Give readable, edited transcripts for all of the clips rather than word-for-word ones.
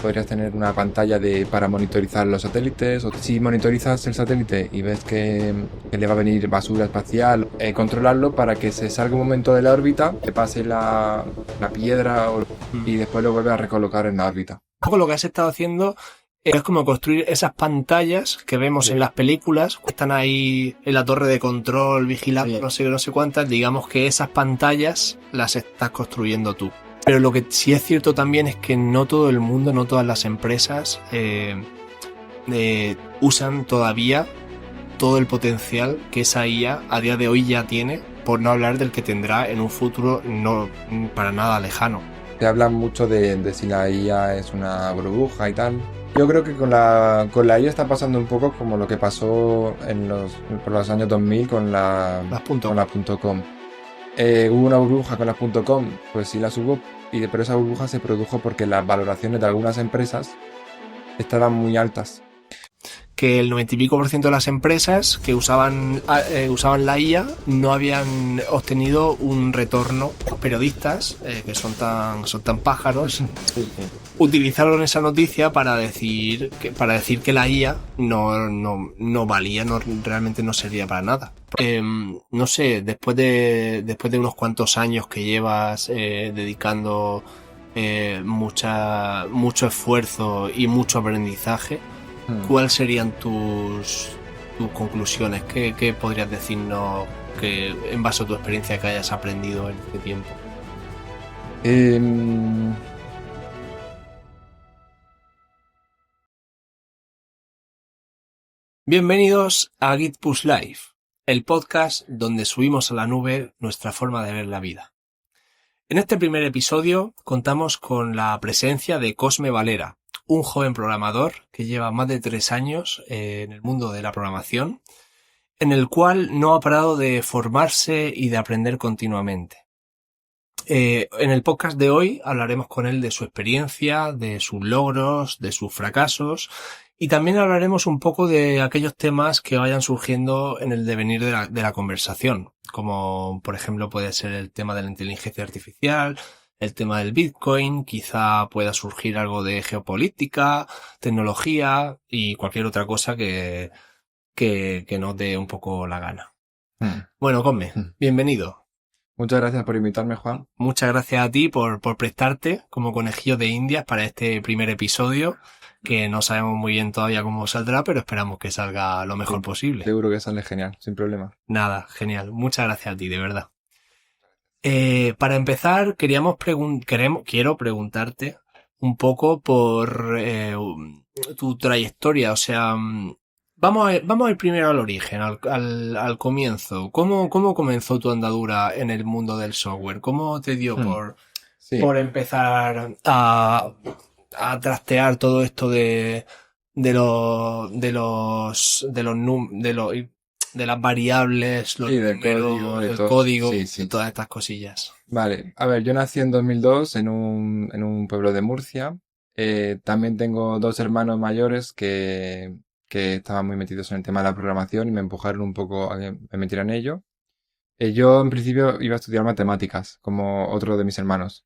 Podrías tener una pantalla para monitorizar los satélites, o si monitorizas el satélite y ves que le va a venir basura espacial, controlarlo para que se salga un momento de la órbita, que pase la piedra y después lo vuelve a recolocar en la órbita. Un poco lo que has estado haciendo es como construir esas pantallas que vemos en las películas, que están ahí en la torre de control vigilando no sé cuántas. Digamos que esas pantallas las estás construyendo tú. Pero lo que sí es cierto también es que no todo el mundo, no todas las empresas usan todavía todo el potencial que esa IA a día de hoy ya tiene, por no hablar del que tendrá en un futuro no para nada lejano. Se habla mucho de si la IA es una burbuja y tal. Yo creo que con la IA está pasando un poco como lo que pasó por los años 2000 con las .com. Hubo una burbuja con las .com, pues sí las hubo, pero esa burbuja se produjo porque las valoraciones de algunas empresas estaban muy altas. Que el 90 y pico % de las empresas que usaban la IA no habían obtenido un retorno. Los periodistas, que son tan pájaros, utilizaron esa noticia para decir que la IA no valía, realmente no servía para nada. No sé, después de unos cuantos años que llevas dedicando mucho esfuerzo y mucho aprendizaje, ¿cuáles serían tus conclusiones? ¿Qué podrías decirnos que en base a tu experiencia que hayas aprendido en este tiempo? Bienvenidos a Git Push Live, el podcast donde subimos a la nube nuestra forma de ver la vida. En este primer episodio contamos con la presencia de Cosme Valera, un joven programador que lleva más de 3 años en el mundo de la programación, en el cual no ha parado de formarse y de aprender continuamente. En el podcast de hoy hablaremos con él de su experiencia, de sus logros, de sus fracasos, y también hablaremos un poco de aquellos temas que vayan surgiendo en el devenir de la conversación, como por ejemplo puede ser el tema de la inteligencia artificial, el tema del Bitcoin, quizá pueda surgir algo de geopolítica, tecnología y cualquier otra cosa que nos dé un poco la gana. Bueno, Cosme, bienvenido. Muchas gracias por invitarme, Juan. Muchas gracias a ti por prestarte como conejillo de Indias para este primer episodio, que no sabemos muy bien todavía cómo saldrá, pero esperamos que salga lo mejor posible. Seguro que sale genial, sin problema. Nada, genial. Muchas gracias a ti, de verdad. Para empezar, quiero preguntarte un poco por tu trayectoria. O sea, vamos a ir primero al origen, al comienzo. ¿Cómo comenzó tu andadura en el mundo del software? ¿Cómo te dio por empezar a trastear todo esto de las variables, los números, el código, todas estas cosillas? Vale, a ver, yo nací en 2002 en un pueblo de Murcia. También tengo 2 hermanos mayores que estaban muy metidos en el tema de la programación y me empujaron un poco a que me metiera en ello. Yo en principio iba a estudiar matemáticas, como otro de mis hermanos.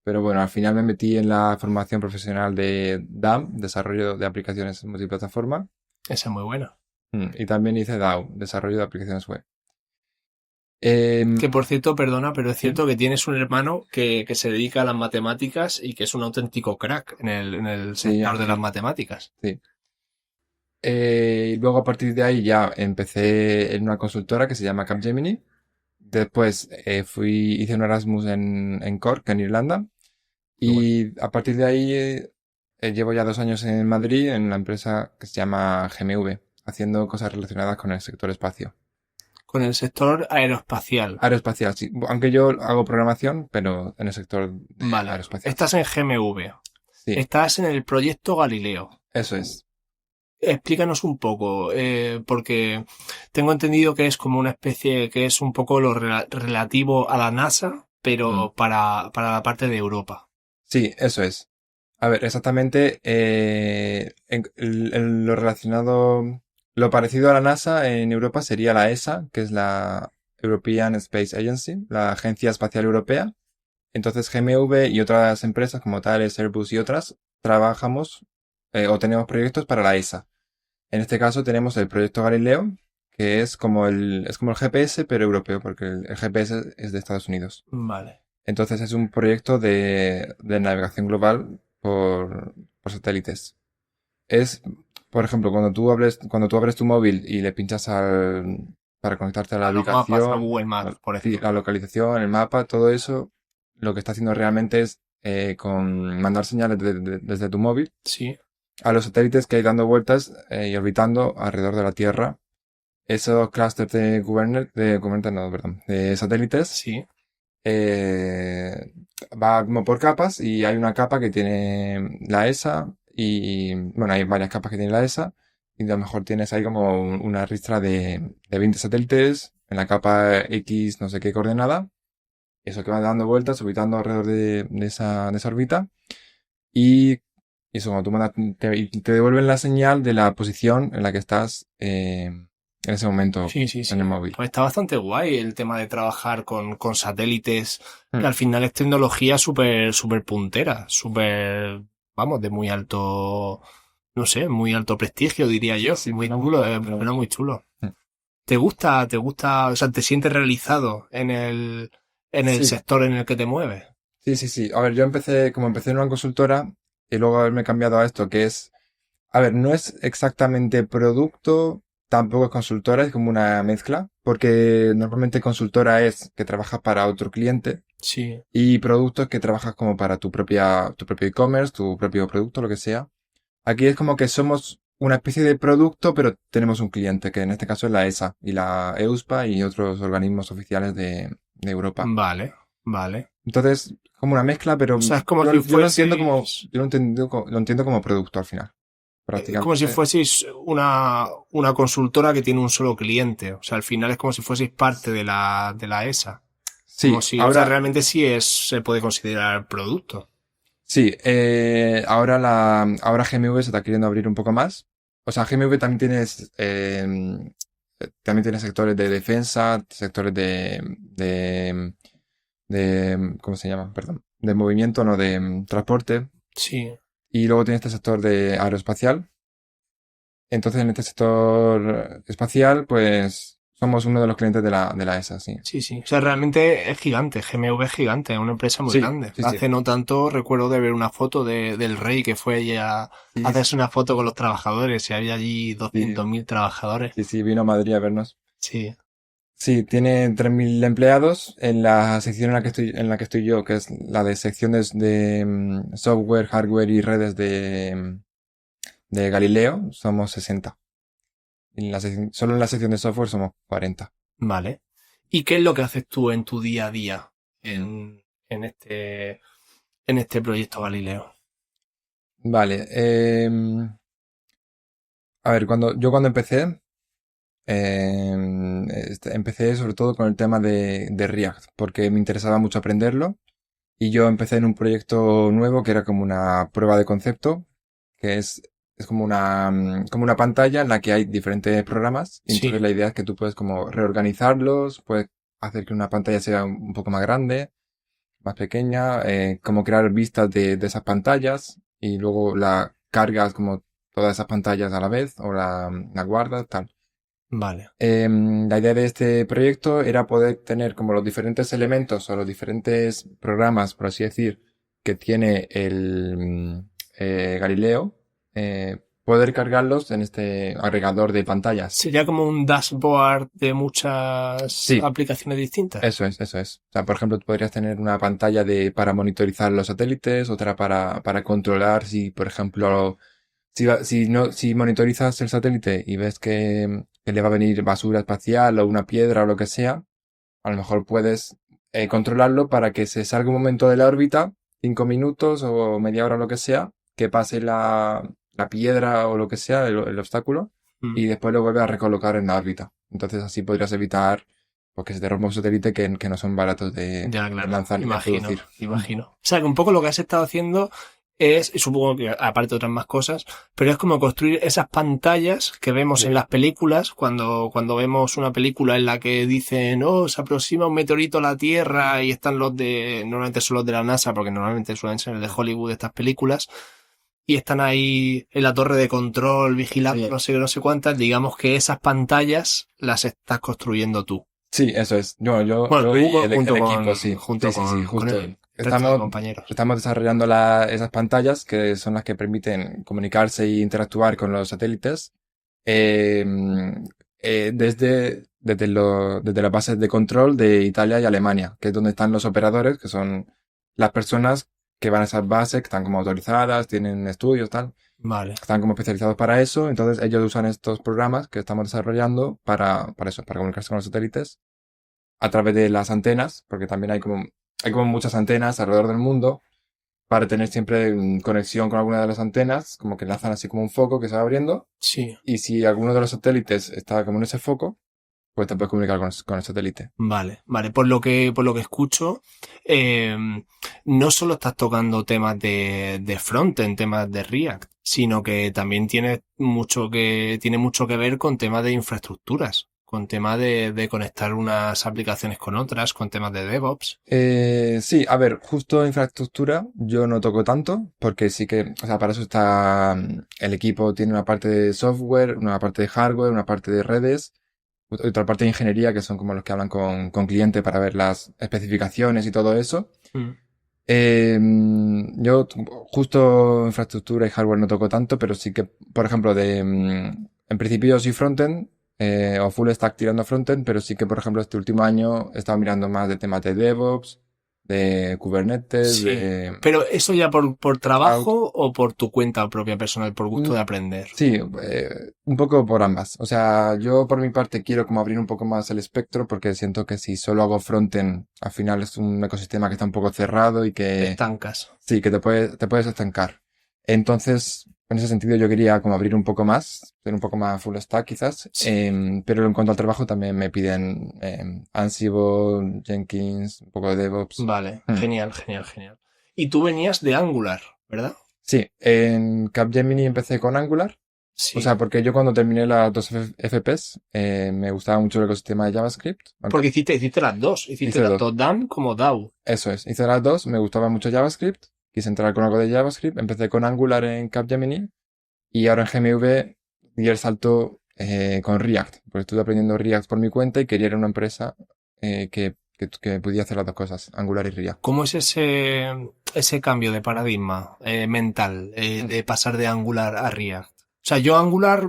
Pero bueno, al final me metí en la formación profesional de DAM, Desarrollo de Aplicaciones Multiplataforma. Esa es muy buena. Y también hice DAO, Desarrollo de Aplicaciones Web. Que por cierto, perdona, pero es cierto que tienes un hermano que se dedica a las matemáticas y que es un auténtico crack en el sector de las matemáticas. Sí. Luego a partir de ahí ya empecé en una consultora que se llama Capgemini. Después hice un Erasmus en Cork, en Irlanda. Y a partir de ahí llevo ya 2 años en Madrid en la empresa que se llama GMV, haciendo cosas relacionadas con el sector espacio. Con el sector aeroespacial. Aeroespacial, sí. Aunque yo hago programación, pero en el sector aeroespacial. Estás en GMV. Sí. Estás en el proyecto Galileo. Eso es. Explícanos un poco, porque tengo entendido que es como una especie, que es un poco lo relativo a la NASA, pero para la parte de Europa. Sí, eso es. A ver, exactamente, en lo relacionado, lo parecido a la NASA en Europa sería la ESA, que es la European Space Agency, la Agencia Espacial Europea. Entonces GMV y otras empresas como Thales, Airbus y otras trabajamos o tenemos proyectos para la ESA. En este caso tenemos el proyecto Galileo, que es como el GPS, pero europeo, porque el GPS es de Estados Unidos. Vale. Entonces es un proyecto de navegación global por satélites. Es, por ejemplo, cuando tú abres tu móvil y le pinchas para conectarte a la A los mapas, a ubicación, Google Maps, por sí, ejemplo. la localización, el mapa, todo eso, lo que está haciendo realmente es mandar señales desde tu móvil Sí, a los satélites que hay dando vueltas y orbitando alrededor de la Tierra. Esos clústeres de satélites sí. va como por capas y hay una capa que tiene la ESA y, bueno, hay varias capas que tiene la ESA y a lo mejor tienes ahí como una ristra de 20 satélites en la capa X no sé qué coordenada. Eso que va dando vueltas, orbitando alrededor de esa órbita. Y eso, cuando tú mandas, te devuelven la señal de la posición en la que estás en ese momento Sí, sí, en el sí. móvil. Pues está bastante guay el tema de trabajar con satélites, que Mm. al final es tecnología súper puntera, vamos, de muy alto, no sé, muy alto prestigio, diría yo. Sí, Muy suena chulo, mucho, suena suena mucho. muy chulo. Mm. ¿Te gusta, o sea, te sientes realizado en el Sí, sector en el que te mueves? sí, sí, sí. A ver, como empecé en una consultora y luego haberme cambiado a esto, que es, a ver, no es exactamente producto, tampoco es consultora, es como una mezcla, porque normalmente consultora es que trabajas para otro cliente Sí, y producto es que trabajas como para tu propio e-commerce, tu propio producto, lo que sea. Aquí es como que somos una especie de producto, pero tenemos un cliente, que en este caso es la ESA y la EUSPA y otros organismos oficiales de Europa. vale, vale. Entonces, como una mezcla, pero O sea, es como si yo lo entiendo como, fueseis lo entiendo como producto al final, como si prácticamente. fueseis una consultora que tiene un solo cliente. O sea, al final es como si fueseis parte de la ESA. Sí, O sea, realmente sí se puede considerar producto. ahora GMV se está queriendo abrir un poco más. O sea, GMV también tiene sectores de defensa, sectores ¿cómo se llama? Perdón, de movimiento, no, de transporte. Sí, Y luego tiene este sector de aeroespacial. Entonces, en este sector espacial, pues, somos uno de los clientes de la ESA, sí. sí, sí. O sea, realmente es gigante. GMV es gigante, es una empresa muy Sí, grande. sí, sí. Hace no tanto recuerdo de ver una foto del rey que fue allí a Sí, hacerse una foto con los trabajadores y había allí sí, 200.000 trabajadores. sí, sí, vino a Madrid a vernos. Sí, Sí, tiene 3.000 empleados en la sección en la que estoy yo, que es la de secciones de software, hardware y redes de Galileo, somos 60. Solo en la sección de software somos 40. vale. ¿Y qué es lo que haces tú en tu día a día en este proyecto Galileo? Vale, a ver, cuando empecé, empecé sobre todo con el tema de React, porque me interesaba mucho aprenderlo. Y yo empecé en un proyecto nuevo que era como una prueba de concepto, que es como una pantalla en la que hay diferentes programas. Y entonces Sí, la idea es que tú puedes como reorganizarlos, puedes hacer que una pantalla sea un poco más grande, más pequeña, como crear vistas de esas pantallas y luego la cargas como todas esas pantallas a la vez o la guardas, tal. vale. La idea de este proyecto era poder tener como los diferentes elementos o los diferentes programas, por así decir, que tiene el Galileo, poder cargarlos en este agregador de pantallas. Sería como un dashboard de muchas Sí, aplicaciones distintas. eso es, eso es. O sea, por ejemplo, tú podrías tener una pantalla para monitorizar los satélites, otra para controlar si, por ejemplo, si monitorizas el satélite y ves que le va a venir basura espacial o una piedra o lo que sea, a lo mejor puedes controlarlo para que se salga un momento de la órbita, 5 minutos o media hora o lo que sea, que pase la piedra o lo que sea, el obstáculo, Mm. y después lo vuelve a recolocar en la órbita. Entonces así podrías evitar porque se te rompa un satélite que no son baratos de Ya, claro, lanzar y de imagino, producir. imagino. O sea, que un poco lo que has estado haciendo es, y supongo que aparte de otras más cosas, pero es como construir esas pantallas que vemos Sí. en las películas, cuando vemos una película en la que dicen, oh, se aproxima un meteorito a la Tierra y están normalmente son los de la NASA, porque normalmente suelen ser de Hollywood estas películas, y están ahí en la torre de control vigilando Sí. no sé qué, no sé cuántas, digamos que esas pantallas las estás construyendo tú. Sí, eso es. Yo Bueno, tú y el junto equipo, con, sí. junto Sí, con justo. el resto de compañeros. Estamos desarrollando esas pantallas que son las que permiten comunicarse e interactuar con los satélites eh, desde las bases de control de Italia y Alemania, que es donde están los operadores, que son las personas que van a esas bases, que están como autorizadas, tienen estudios, tal, Vale. están como especializados para eso. Entonces ellos usan estos programas que estamos desarrollando para eso, para comunicarse con los satélites a través de las antenas, porque también hay como muchas antenas alrededor del mundo para tener siempre conexión con alguna de las antenas, como que lanzan así como un foco que se va abriendo, Sí. y si alguno de los satélites está como en ese foco, pues te puedes comunicar con el satélite. Vale, vale. Por lo que escucho, eh, no solo estás tocando temas de frontend, temas de React, sino que también tiene mucho que ver con temas de infraestructuras, con temas de conectar unas aplicaciones con otras, con temas de DevOps. Sí, a ver, justo infraestructura yo no toco tanto, porque sí que, o sea, para eso está, el equipo tiene una parte de software, una parte de hardware, una parte de redes, otra parte de ingeniería, que son como los que hablan con cliente para ver las especificaciones y todo eso. Mm. Yo justo infraestructura y hardware no toco tanto, pero sí que, por ejemplo, en principio yo soy frontend, o full stack tirando frontend, pero sí que, por ejemplo, este último año he estado mirando más de temas de DevOps, de Kubernetes, Sí. de Pero eso ya por cloud. trabajo o por tu cuenta propia personal, por gusto Mm, de aprender. Sí, un poco por ambas. O sea, yo por mi parte quiero como abrir un poco más el espectro porque siento que si solo hago frontend, al final es un ecosistema que está un poco cerrado y Te que estancas. sí, que te puedes estancar. Entonces, en ese sentido yo quería como abrir un poco más, ser un poco más full stack quizás, Sí. pero en cuanto al trabajo también me piden Ansible, Jenkins, un poco de DevOps. Vale, Hmm. genial, genial, genial. Y tú venías de Angular, ¿verdad? Sí, en Capgemini empecé con Angular, o Sí. sea, porque yo cuando terminé las dos FPs me gustaba mucho el ecosistema de JavaScript, aunque Porque hiciste las dos. Hiciste hice dos. tanto DAM como DAO. Eso es, hice las dos, me gustaba mucho JavaScript, quise entrar con algo de JavaScript, empecé con Angular en Capgemini. Y ahora en GMV di el salto con React, porque estuve aprendiendo React por mi cuenta y quería ir a una empresa que pudiera hacer las dos cosas, Angular y React. ¿Cómo es ese cambio de paradigma mental de pasar de Angular a React? O sea, yo Angular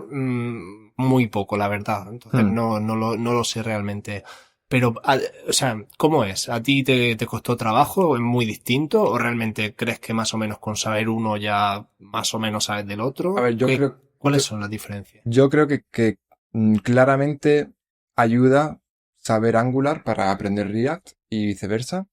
muy poco, la verdad. Entonces Hmm. no lo sé realmente. Pero, o sea, ¿cómo es? ¿A ti te costó trabajo? ¿Es muy distinto? ¿O realmente crees que más o menos con saber uno ya más o menos sabes del A otro? ver, ¿Cuáles son las diferencias? yo creo que claramente ayuda saber Angular para aprender React y viceversa,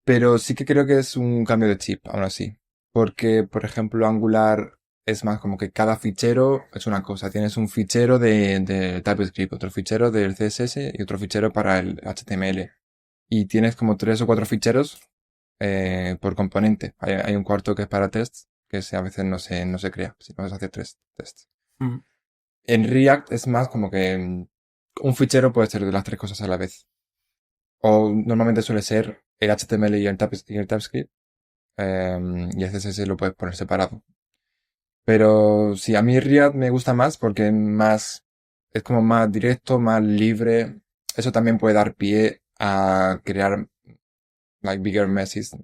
pero sí que creo que es un cambio de chip, aún así. Porque, por ejemplo, Angular es más como que cada fichero es una cosa. Tienes un fichero de TypeScript, otro fichero del CSS y otro fichero para el HTML. Y tienes como 3 o 4 ficheros por componente. Hay un cuarto que es para tests, que a veces no se crea, si vas a hacer 3 tests. Mm, En React es más como que un fichero puede ser de las 3 cosas a la vez. O normalmente suele ser el HTML y el TypeScript. Y el CSS lo puedes poner separado. Pero sí, a mí React me gusta más porque es como más directo, más libre. Eso también puede dar pie a crear like bigger messes,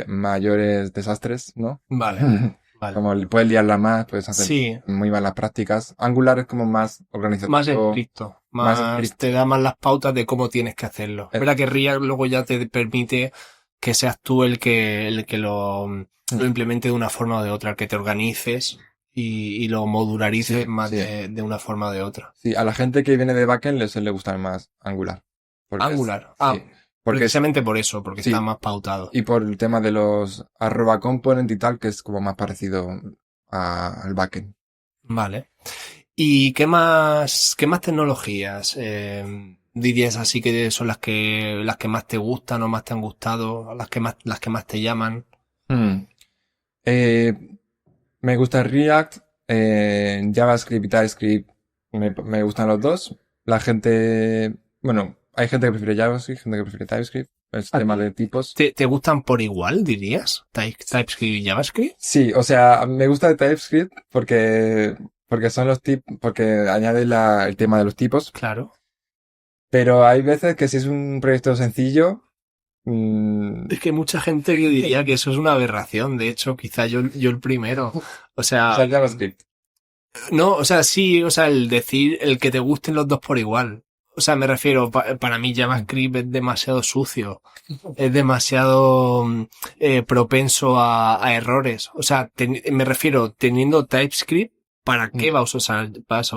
mayores desastres, ¿no? vale, vale. Como puedes liarla más, puedes hacer Sí, muy malas prácticas. Angular es como más más organizativo, estricto, más más estricto. te da más las pautas de cómo tienes que hacerlo. Es Eh, verdad que React luego ya te permite que seas tú el que lo implemente de una forma o de otra, el que te organices y lo modularices sí, más sí. de una forma o de otra. Sí, a la gente que viene de backend les suele gustar más Angular. Porque Angular. sí, porque Precisamente por eso, porque está sí, más pautado. y por el tema de los arroba component y tal, que es como más parecido al backend. Vale. ¿Y qué más tecnologías dirías así que son las que más te gustan o más te han gustado, las que más te llaman? Hmm. Eh, Me gusta React, JavaScript y TypeScript, me gustan los dos. La gente, bueno, hay gente que prefiere JavaScript, gente que prefiere TypeScript. el tema de tipos. ¿Te gustan por igual, dirías? TypeScript y JavaScript. Sí, o sea, me gusta de TypeScript porque son los porque añade el tema de los tipos. Claro. Pero hay veces que si es un proyecto sencillo, Es que hay mucha gente que diría que eso es una aberración. De hecho, quizá yo el primero. O sea, JavaScript. no, o sea, sí, o sea, el decir el que te gusten los dos por igual. O sea, me refiero, para mí JavaScript es demasiado sucio, es demasiado propenso a errores. O sea, me refiero, teniendo TypeScript, ¿para qué vas a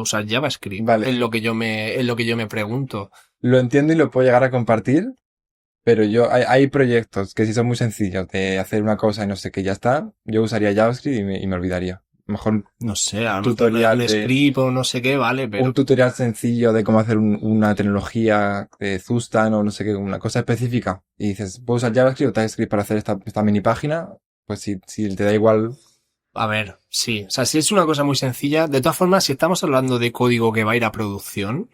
usar JavaScript? Vale. Es lo que yo me pregunto. Lo entiendo y lo puedo llegar a compartir, pero hay proyectos que sí son muy sencillos de hacer una cosa y no sé qué, ya está. Yo usaría JavaScript y me olvidaría. Mejor No sé, a lo tutorial mejor un script o no sé qué, vale, pero... un tutorial sencillo de cómo hacer una tecnología de Zustan o no sé qué, una cosa específica. Y dices, ¿puedo usar JavaScript o TypeScript para hacer esta mini página? Pues si te da igual. A ver, sí. O sea, si es una cosa muy sencilla. De todas formas, si estamos hablando de código que va a ir a producción,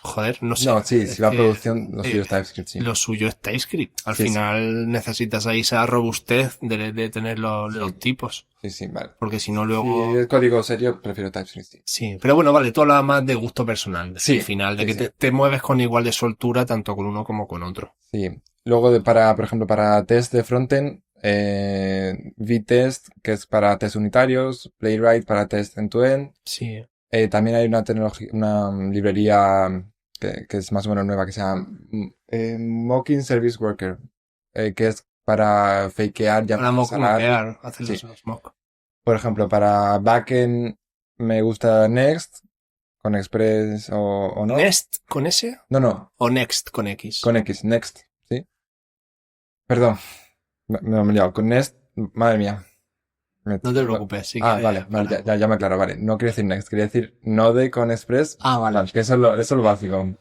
joder, no sé. No, sí, si va a producción, lo suyo eh, es TypeScript, sí. Lo suyo es TypeScript. Al Sí, final necesitas ahí esa robustez de tener los tipos. Sí, vale. Porque si no Si luego... es código serio, prefiero TypeScript, sí. Sí, pero bueno, vale, tú hablabas más de gusto personal. Sí, Al final, de sí, que sí. te mueves con igual de soltura tanto con uno como con otro. Sí. Luego por ejemplo, para test de frontend, VTest, que es para test unitarios, Playwright para test end-to-end. Sí. También hay una tecnología, una librería que es más o menos nueva que se llama Mocking Service Worker, que es para fakear Para llamadas a la API. moquear, hacer Sí. los mock. Por ejemplo, para backend me gusta Next, con Express o no. ¿Nest con S No, o Next con X? con X, Next, ¿sí? Perdón, me he liado. Con Nest, madre mía. No te preocupes, sí Ah, que... vale, ya me aclaro, vale. No quería decir Next, quería decir Node con Express. Ah, vale. Que eso es lo básico.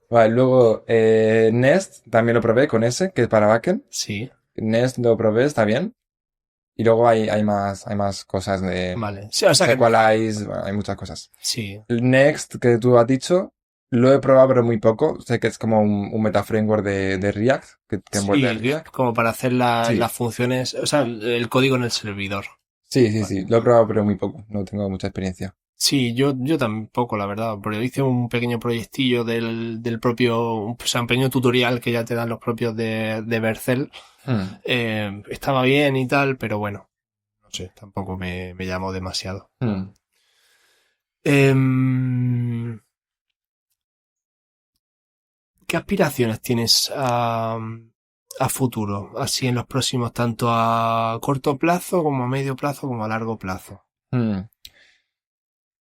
Vale, luego Nest también lo probé con S, que es para backend. Sí, Nest lo probé, está bien. Y luego hay más cosas de vale. Sí, o sea que... Sequelize, bueno, hay muchas cosas. Sí, El Next que tú has dicho, lo he probado pero muy poco. Sé que es como un meta framework de React, que envuelve sí, React. como para hacer Sí. las funciones, o sea, el código en el servidor. Sí, lo he probado pero muy poco. No tengo mucha experiencia. Sí, yo tampoco, la verdad, porque hice un pequeño proyectillo del propio, o sea, un pequeño tutorial que ya te dan los propios de Vercel. Estaba bien y tal, pero bueno, no sé, tampoco me llamó demasiado. ¿Qué aspiraciones tienes a futuro? Así en los próximos, tanto a corto plazo, como a medio plazo, como a largo plazo.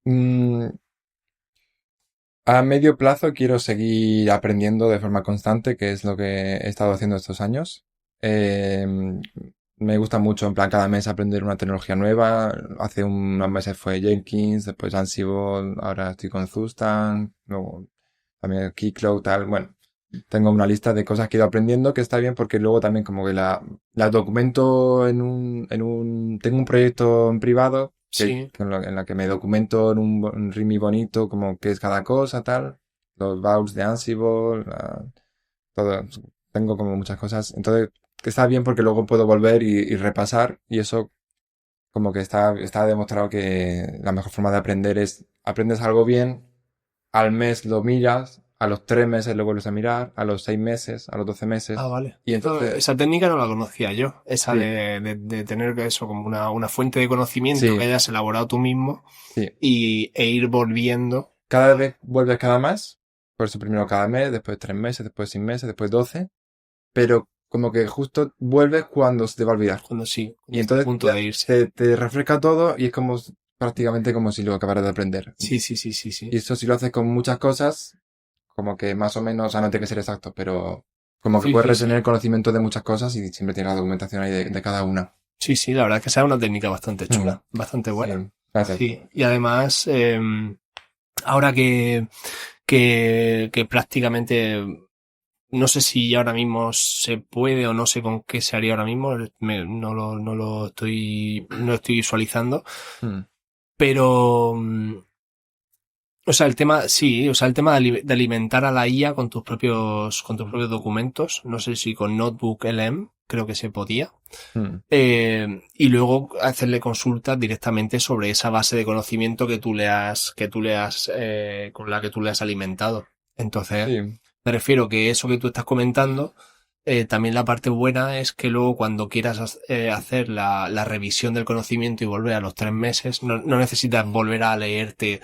Mm, A medio plazo quiero seguir aprendiendo de forma constante, que es lo que he estado haciendo estos años. Me gusta mucho, en plan, cada mes aprender una tecnología nueva. Hace unos meses fue Jenkins, después Ansible, ahora estoy con Zustan, luego también Keycloud, tal. Bueno, tengo una lista de cosas que he ido aprendiendo que está bien porque luego también como que la documento tengo un proyecto en privado Sí. en la que me documento en un README bonito como qué es cada cosa, tal, los values de Ansible, todo, tengo como muchas cosas. Entonces, que está bien porque luego puedo volver y repasar y eso como que está demostrado que la mejor forma de aprender es aprendes algo bien, al mes lo miras, a los 3 meses lo vuelves a mirar, a los 6 meses, a los 12 meses. Ah, vale. Y entonces, Esa técnica no la conocía yo. Esa Sí. de tener eso como una fuente de conocimiento Sí. que hayas elaborado tú mismo Sí. e ir volviendo. Cada vez vuelves cada más, por eso primero cada mes, después 3 meses, después 6 meses, después 12, pero como que justo vuelves cuando se te va a olvidar. Cuando sí, Y entonces a punto de irse. te refresca todo y es como prácticamente como si lo acabaras de aprender. Sí. Y eso si lo haces con muchas cosas, como que más o menos, o sea, no tiene que ser exacto, pero como que Sí, puedes sí, retener conocimiento de muchas cosas y siempre tienes la documentación ahí de cada una. Sí, la verdad es que esa es una técnica bastante chula, bastante buena. Sí, gracias. Sí, y además, ahora que prácticamente no sé si ahora mismo se puede o no sé con qué se haría ahora mismo, no lo estoy visualizando, Mm. pero O sea, el tema de alimentar a la IA con tus propios documentos. No sé si con Notebook LM, creo que se podía. Y luego hacerle consultas directamente sobre esa base de conocimiento con la que tú le has alimentado. Entonces, Sí. me refiero que eso que tú estás comentando, también la parte buena es que luego cuando quieras hacer la revisión del conocimiento y volver a los 3 meses, no necesitas volver a leerte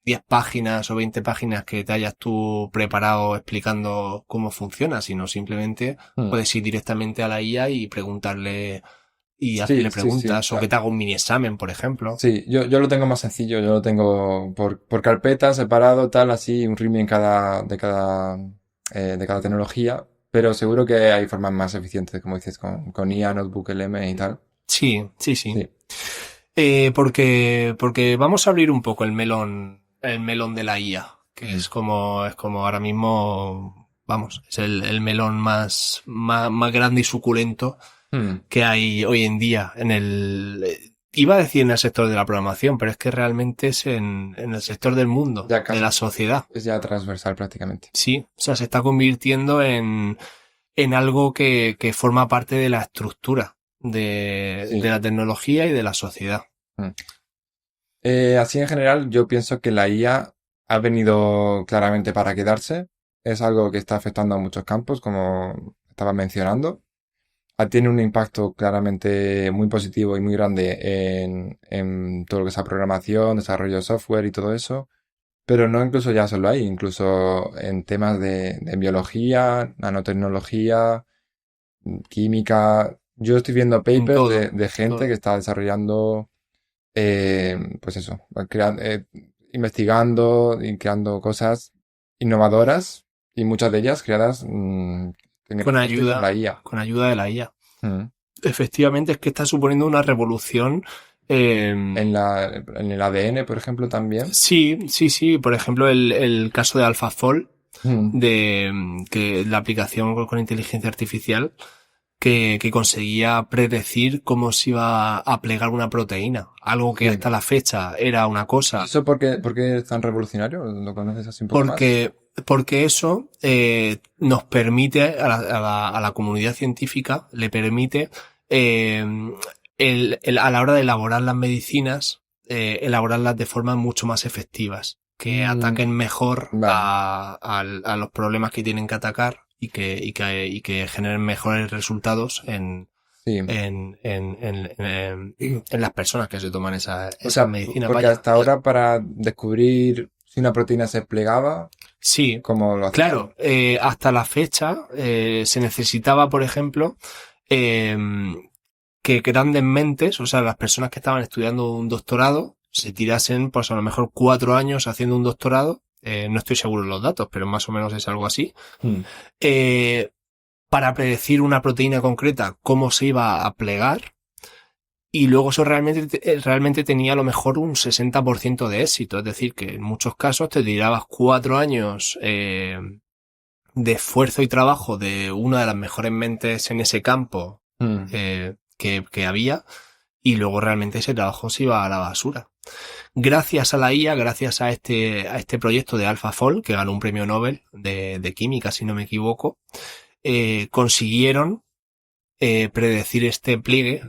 10 páginas o 20 páginas que te hayas tú preparado explicando cómo funciona, sino simplemente puedes ir directamente a la IA y preguntarle y hacerle preguntas o que te haga un mini examen, por ejemplo. Sí, yo lo tengo más sencillo, yo lo tengo por carpeta, separado, tal, así, un README de cada tecnología, pero seguro que hay formas más eficientes, como dices, con IA, Notebook LM y tal. Sí. Sí. Porque vamos a abrir un poco el melón de la IA, que es como ahora mismo, vamos, es el melón más grande y suculento que hay hoy en día iba a decir en el sector de la programación, pero es que realmente es en el sector del mundo, de la sociedad. Es ya transversal prácticamente. Sí, o sea, se está convirtiendo en algo que forma parte de la estructura de la tecnología y de la sociedad. Así en general, yo pienso que la IA ha venido claramente para quedarse. Es algo que está afectando a muchos campos, como estaba mencionando. Tiene un impacto claramente muy positivo y muy grande en todo lo que es la programación, desarrollo de software y todo eso. Pero no incluso ya solo ahí, incluso en temas de biología, nanotecnología, química. Yo estoy viendo papers de gente que está desarrollando, pues eso, investigando y creando cosas innovadoras y muchas de ellas creadas con ayuda de la IA. Efectivamente, es que está suponiendo una revolución. En el ADN, por ejemplo, también. Sí. Por ejemplo, el caso de AlphaFold, que la aplicación con inteligencia artificial que conseguía predecir cómo se iba a plegar una proteína. Algo que hasta la fecha era una cosa. ¿Eso por qué es tan revolucionario? ¿Lo conoces así un poco más? Porque eso nos permite, a la comunidad científica, le permite a la hora de elaborar las medicinas, elaborarlas de formas mucho más efectivas, que ataquen mejor a los problemas que tienen que atacar y que generen mejores resultados en las personas que se toman esa medicina. Porque hasta ahora para descubrir si una proteína se plegaba, sí, ¿cómo lo hacía? Claro, hasta la fecha se necesitaba, por ejemplo, que grandes mentes, o sea, las personas que estaban estudiando un doctorado, se tirasen, pues a lo mejor 4 años haciendo un doctorado, no estoy seguro de los datos, pero más o menos es algo así, para predecir una proteína concreta, cómo se iba a plegar, y luego eso realmente tenía a lo mejor un 60% de éxito, es decir, que en muchos casos te tirabas 4 años de esfuerzo y trabajo de una de las mejores mentes en ese campo que había, y luego realmente ese trabajo se iba a la basura. Gracias a la IA, gracias a este proyecto de AlphaFold, que ganó un premio Nobel de química, si no me equivoco, consiguieron predecir este pliegue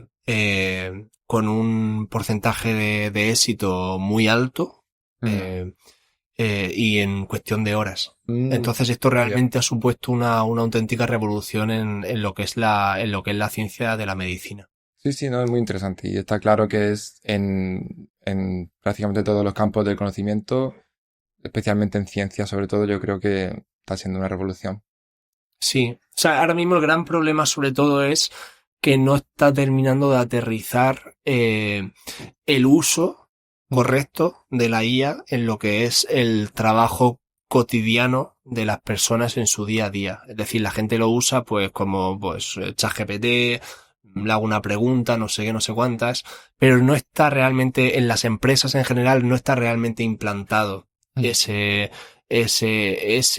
con un porcentaje de éxito muy alto y en cuestión de horas. Entonces esto realmente ha supuesto una auténtica revolución en lo que es la ciencia de la medicina. Sí, no, es muy interesante y está claro que es en prácticamente todos los campos del conocimiento, especialmente en ciencia, sobre todo, yo creo que está siendo una revolución. Sí, o sea, ahora mismo el gran problema sobre todo es que no está terminando de aterrizar el uso correcto de la IA en lo que es el trabajo cotidiano de las personas en su día a día. Es decir, la gente lo usa pues como ChatGPT, le hago una pregunta, no sé qué, no sé cuántas, pero no está realmente, en las empresas en general, no está realmente implantado ese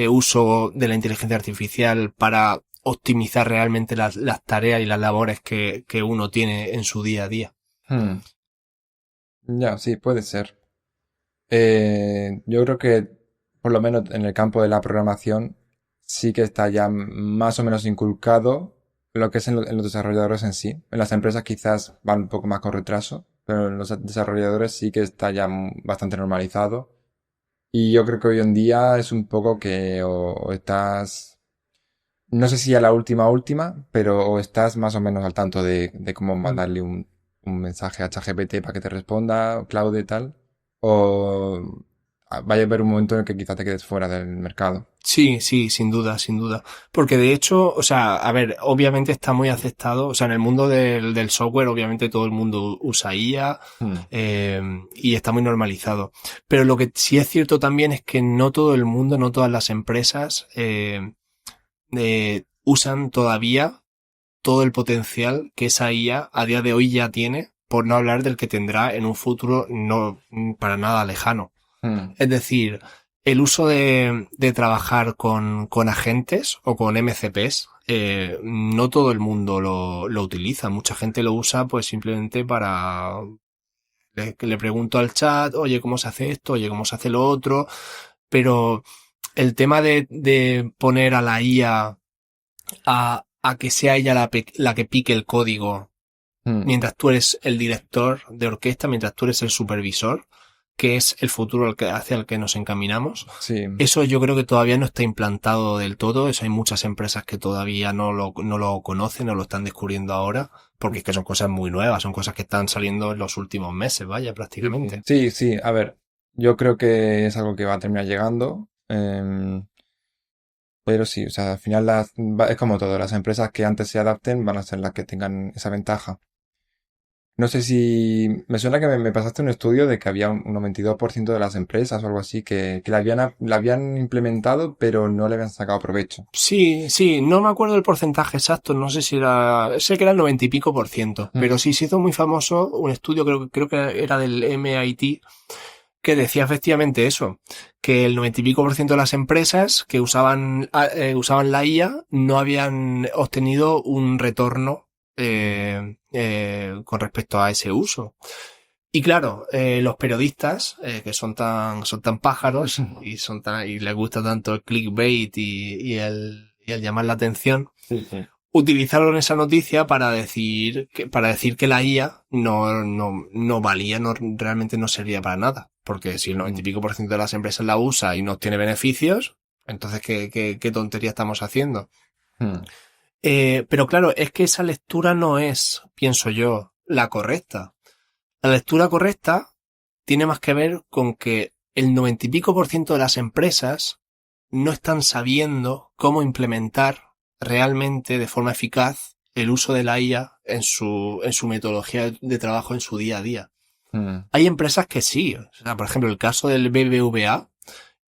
uso de la inteligencia artificial para optimizar realmente las tareas y las labores que uno tiene en su día a día. Ya, sí, puede ser. Yo creo que, por lo menos en el campo de la programación, sí que está ya más o menos inculcado lo que es en los desarrolladores en sí. En las empresas quizás van un poco más con retraso, pero en los desarrolladores sí que está ya bastante normalizado. Y yo creo que hoy en día es un poco que o estás, no sé si a la última, pero o estás más o menos al tanto de cómo Mm. mandarle un mensaje a ChatGPT para que te responda, Claude y tal, o vaya a haber un momento en el que quizá te quedes fuera del mercado. Sí, sí, sin duda, sin duda. Porque de hecho, o sea, a ver, obviamente está muy aceptado, o sea, en el mundo del software, obviamente todo el mundo usa IA, Hmm. y está muy normalizado. Pero lo que sí es cierto también es que no todo el mundo, no todas las empresas, usan todavía todo el potencial que esa IA a día de hoy ya tiene, por no hablar del que tendrá en un futuro no para nada lejano. Hmm. Es decir, el uso de trabajar con agentes o con MCPs, no todo el mundo lo utiliza. Mucha gente lo usa pues simplemente para... Le pregunto al chat, oye, ¿cómo se hace esto? Oye, ¿cómo se hace lo otro? Pero el tema de poner a la IA a que sea ella la que pique el código Hmm. mientras tú eres el director de orquesta, mientras tú eres el supervisor, que es el futuro hacia el que nos encaminamos. Sí. Eso yo creo que todavía no está implantado del todo. Eso hay muchas empresas que todavía no lo conocen o lo están descubriendo ahora, porque es que son cosas muy nuevas, son cosas que están saliendo en los últimos meses, vaya, Sí, sí. prácticamente. Sí, sí, a ver, yo creo que es algo que va a terminar llegando, pero sí, o sea, al final es como todo, las empresas que antes se adapten van a ser las que tengan esa ventaja. No sé si, me suena que me pasaste un estudio de que había un 92% de las empresas o algo así que la habían implementado, pero no le habían sacado provecho. Sí, sí, no me acuerdo el porcentaje exacto, no sé si era, sé que era el 90 y pico por ciento, pero Mm. sí se hizo muy famoso un estudio, creo que era del MIT, que decía efectivamente eso, que el 90 y pico por ciento de las empresas que usaban la IA no habían obtenido un retorno con respecto a ese uso. Y claro, los periodistas, que son tan pájaros y les gusta tanto el clickbait y el llamar la atención, Sí, sí. utilizaron esa noticia para decir que la IA no valía, no, realmente no servía para nada. Porque si el 90 y Mm. pico por ciento de las empresas la usa y no tiene beneficios, entonces ¿qué tontería estamos haciendo? Mm. Pero claro, es que esa lectura no es, pienso yo, la correcta. La lectura correcta tiene más que ver con que el 90 y pico por ciento de las empresas no están sabiendo cómo implementar realmente de forma eficaz el uso de la IA en su metodología de trabajo en su día a día. Mm. Hay empresas que sí, o sea, por ejemplo, el caso del BBVA,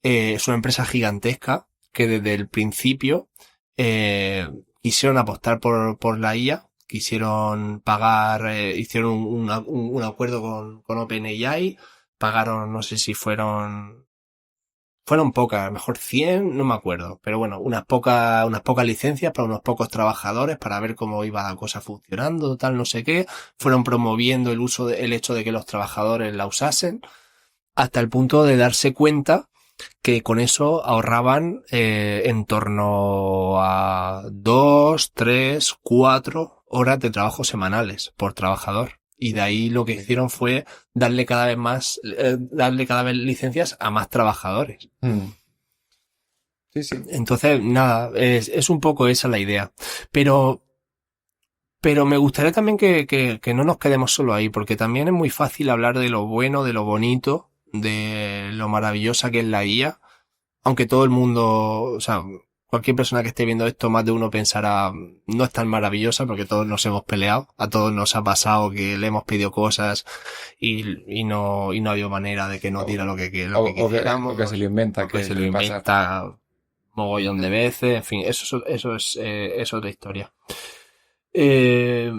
es una empresa gigantesca que desde el principio eh, quisieron apostar por la IA, quisieron pagar, hicieron un acuerdo con OpenAI, pagaron, no sé si fueron pocas, a lo mejor 100, no me acuerdo, pero bueno, unas pocas licencias para unos pocos trabajadores para ver cómo iba la cosa funcionando, tal, no sé qué. Fueron promoviendo el hecho de que los trabajadores la usasen, hasta el punto de darse cuenta que con eso ahorraban en torno a 2, 3, 4 horas de trabajo semanales por trabajador. Y de ahí lo que hicieron fue darle cada vez licencias a más trabajadores. Mm. Sí, sí. Entonces, nada, es un poco esa la idea. Pero, pero me gustaría también que no nos quedemos solo ahí, porque también es muy fácil hablar de lo bueno, de lo bonito, de lo maravillosa que es la IA, aunque todo el mundo, o sea, cualquier persona que esté viendo esto, más de uno pensará, no es tan maravillosa porque todos nos hemos peleado, a todos nos ha pasado que le hemos pedido cosas y no ha habido manera de que nos diera lo que O que quisiéramos, se lo inventa, o que que se lo suele pasar. inventa mogollón de veces, en fin, es otra historia. Eh,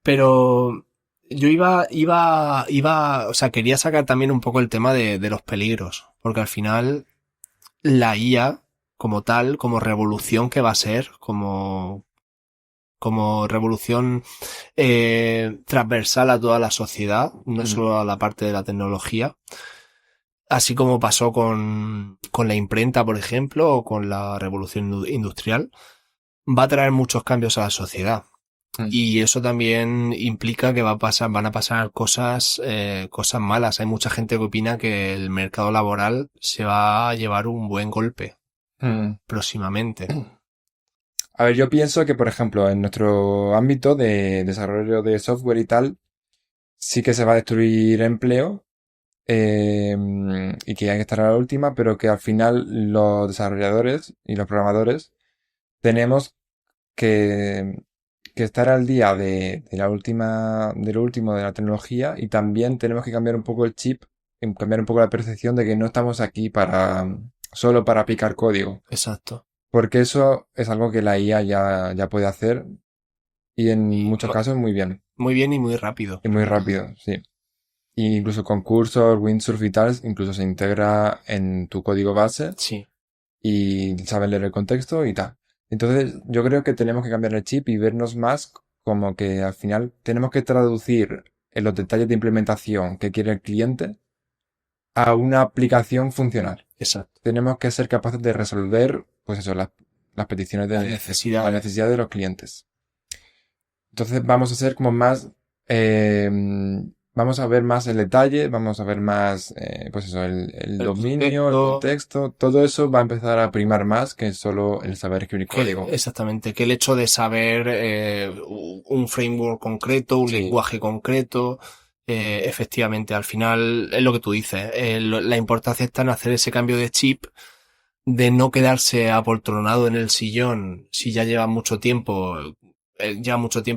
pero o sea, quería sacar también un poco el tema de los peligros, porque al final la IA como tal, como revolución que va a ser, como revolución transversal a toda la sociedad, no Mm. solo a la parte de la tecnología, así como pasó con la imprenta, por ejemplo, o con la revolución industrial, va a traer muchos cambios a la sociedad. Y eso también implica que van a pasar cosas malas. Hay mucha gente que opina que el mercado laboral se va a llevar un buen golpe próximamente. A ver, yo pienso que, por ejemplo, en nuestro ámbito de desarrollo de software y tal, sí que se va a destruir empleo y que hay que estar a la última, pero que al final los desarrolladores y los programadores tenemos que, que estar al día de la última, de lo último de la tecnología y también tenemos que cambiar un poco el chip, cambiar un poco la percepción de que no estamos aquí solo para picar código. Exacto. Porque eso es algo que la IA ya puede hacer y en muchos casos muy bien. Muy bien y muy rápido. Y muy rápido, sí. Y incluso con cursos, Windsurf y tal, incluso se integra en tu código base. Sí. Y saben leer el contexto y tal. Entonces, yo creo que tenemos que cambiar el chip y vernos más como que al final tenemos que traducir en los detalles de implementación que quiere el cliente a una aplicación funcional. Exacto. Tenemos que ser capaces de resolver, pues eso, las peticiones de la necesidad de los clientes. Entonces vamos a ser como más, vamos a ver más el detalle, vamos a ver más, pues eso, el dominio, el contexto, todo eso va a empezar a primar más que solo el saber escribir código. Exactamente, que el hecho de saber un framework concreto, un lenguaje concreto, efectivamente, al final es lo que tú dices, la importancia está en hacer ese cambio de chip, de no quedarse apoltronado en el sillón si ya lleva mucho tiempo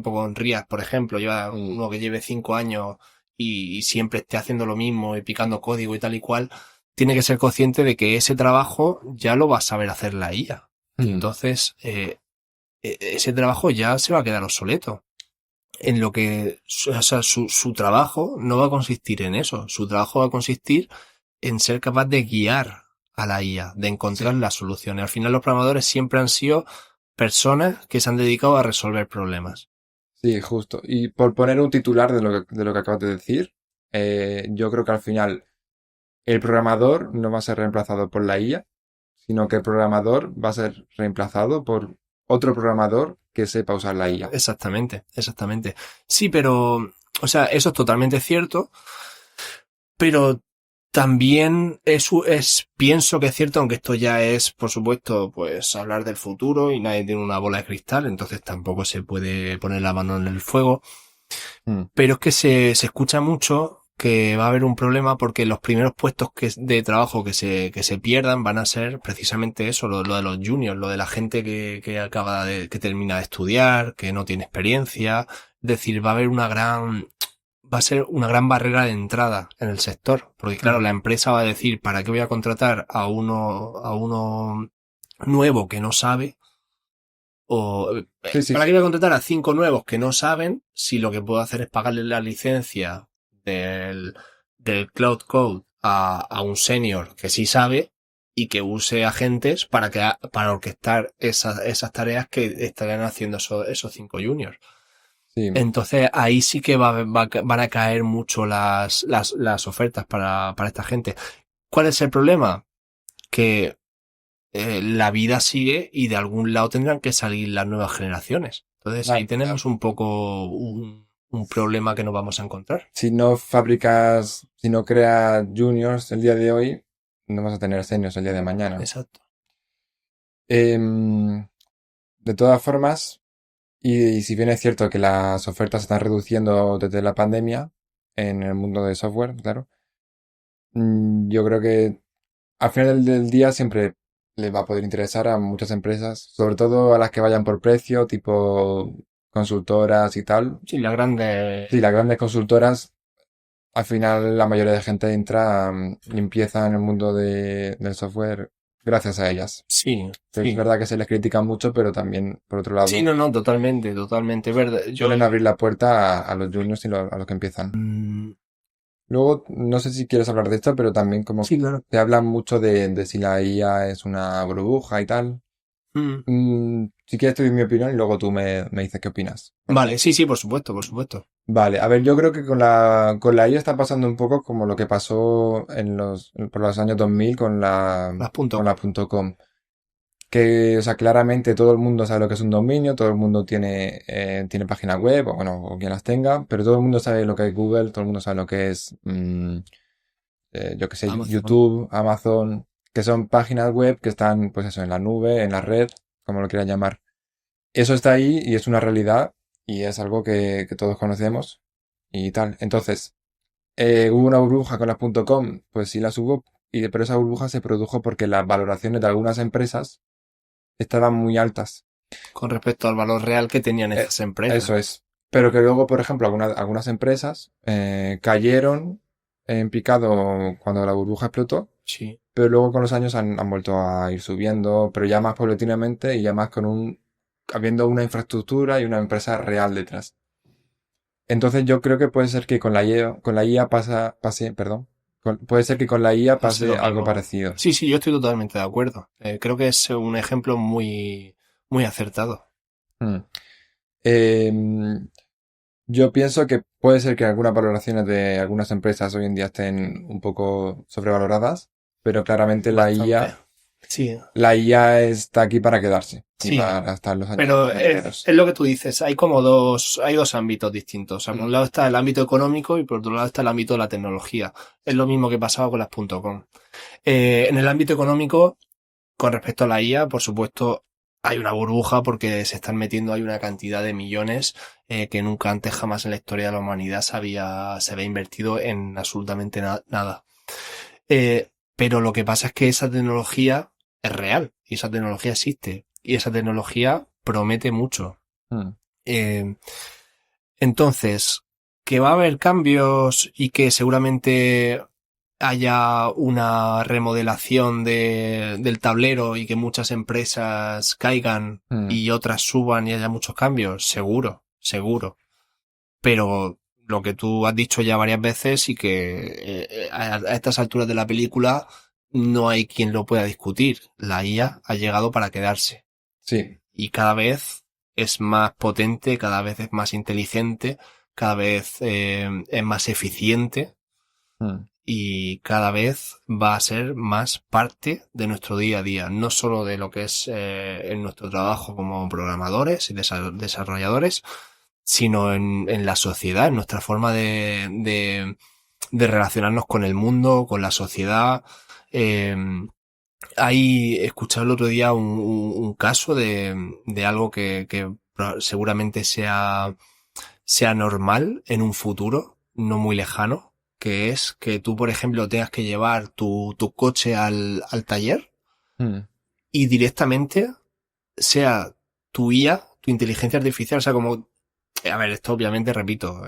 con React, por ejemplo, lleva uno que lleve 5 años y siempre esté haciendo lo mismo y picando código y tal y cual, tiene que ser consciente de que ese trabajo ya lo va a saber hacer la IA. Entonces, ese trabajo ya se va a quedar obsoleto. En lo que, o sea, su trabajo no va a consistir en eso. Su trabajo va a consistir en ser capaz de guiar a la IA, de encontrar las soluciones. Al final los programadores siempre han sido personas que se han dedicado a resolver problemas. Sí, justo. Y por poner un titular de lo que acabas de decir, yo creo que al final el programador no va a ser reemplazado por la IA, sino que el programador va a ser reemplazado por otro programador que sepa usar la IA. Exactamente, exactamente. Sí, pero, o sea, eso es totalmente cierto, pero también pienso que es cierto, aunque esto ya es, por supuesto, pues hablar del futuro y nadie tiene una bola de cristal, entonces tampoco se puede poner la mano en el fuego. Pero es que se escucha mucho que va a haber un problema porque los primeros puestos de trabajo que se pierdan van a ser precisamente eso, lo de los juniors, lo de la gente que termina de estudiar, que no tiene experiencia. Es decir, va a ser una gran barrera de entrada en el sector, porque claro, la empresa va a decir, ¿para qué voy a contratar a uno nuevo que no sabe? O Sí. ¿para qué voy a contratar a 5 nuevos que no saben si lo que puedo hacer es pagarle la licencia del Cloud Code a un senior que sí sabe y que use agentes para orquestar esas tareas que estarían haciendo esos 5 juniors? Sí. Entonces ahí sí que van a caer mucho las ofertas para esta gente. ¿Cuál es el problema? Que la vida sigue y de algún lado tendrán que salir las nuevas generaciones. Entonces ahí tenemos un poco un problema que nos vamos a encontrar. Si no creas juniors el día de hoy, no vas a tener seniors el día de mañana. Exacto. De todas formas, y si bien es cierto que las ofertas se están reduciendo desde la pandemia en el mundo de software, claro, yo creo que al final del día siempre le va a poder interesar a muchas empresas, sobre todo a las que vayan por precio, tipo consultoras y tal. Sí, las grandes consultoras, al final la mayoría de gente entra y empieza en el mundo del software gracias a ellas. Sí. Es verdad que se les critica mucho, pero también, por otro lado... Sí, no, totalmente, verdad. Suelen abrir la puerta a los juniors y a los que empiezan. Luego, no sé si quieres hablar de esto, pero también como sí, claro. te hablan mucho de si la IA es una burbuja y tal. Si quieres te doy mi opinión y luego tú me dices qué opinas. Vale, sí, por supuesto. Vale, a ver, yo creo que con la IA está pasando un poco como lo que pasó por los años 2000 Las con la .com. .com. Que, o sea, claramente todo el mundo sabe lo que es un dominio, todo el mundo tiene página web, o bueno, o quien las tenga, pero todo el mundo sabe lo que es Google, todo el mundo sabe lo que es, yo qué sé, Amazon. YouTube, Amazon, que son páginas web que están, pues eso, en la nube, en la red, como lo quieran llamar. Eso está ahí y es una realidad y es algo que todos conocemos y tal. Entonces, hubo una burbuja con las .com, pues sí las hubo, pero esa burbuja se produjo porque las valoraciones de algunas empresas estaban muy altas. Con respecto al valor real que tenían Eh, esas empresas. Eso es. Pero que luego, por ejemplo, algunas empresas cayeron en picado cuando la burbuja explotó, Sí. pero luego con los años han vuelto a ir subiendo, pero ya más paulatinamente y ya más habiendo una infraestructura y una empresa real detrás. Entonces yo creo que puede ser que con la IA perdón, puede ser que con la IA Pase lo pase algo mismo. parecido. Sí, sí, yo estoy totalmente de acuerdo. Creo que es un ejemplo muy, muy acertado. Mm. Em, Yo pienso que puede ser que algunas valoraciones de algunas empresas hoy en día estén un poco sobrevaloradas, pero claramente la Bastante. IA, Sí, la IA está aquí para quedarse y sí. para estar los años Pero venideros. es lo que tú dices, hay dos ámbitos distintos. O sea, por un lado está el ámbito económico y por otro lado está el ámbito de la tecnología. Es lo mismo que pasaba con las .com. En el ámbito económico, con respecto a la IA, por supuesto, hay una burbuja porque se están metiendo, hay una cantidad de millones que nunca antes jamás en la historia de la humanidad se había invertido en absolutamente nada. Pero lo que pasa es que esa tecnología es real y esa tecnología existe y esa tecnología promete mucho. Mm, Eh, entonces, que va a haber cambios y que seguramente haya una remodelación del tablero y que muchas empresas caigan mm, y otras suban y haya muchos cambios, seguro, seguro. Pero lo que tú has dicho ya varias veces y que a estas alturas de la película no hay quien lo pueda discutir. La IA ha llegado para quedarse sí. y cada vez es más potente, cada vez es más inteligente, cada vez es más eficiente Mm, y cada vez va a ser más parte de nuestro día a día, no solo de lo que es en nuestro trabajo como programadores y desarrolladores, sino en la sociedad, en nuestra forma de relacionarnos con el mundo, con la sociedad. Eh, Ahí escuché el otro día un caso de algo que seguramente sea normal en un futuro no muy lejano, que es que tú, por ejemplo, tengas que llevar tu coche al taller mm, y directamente sea tu IA, tu inteligencia artificial, o sea, como, a ver, esto obviamente, repito,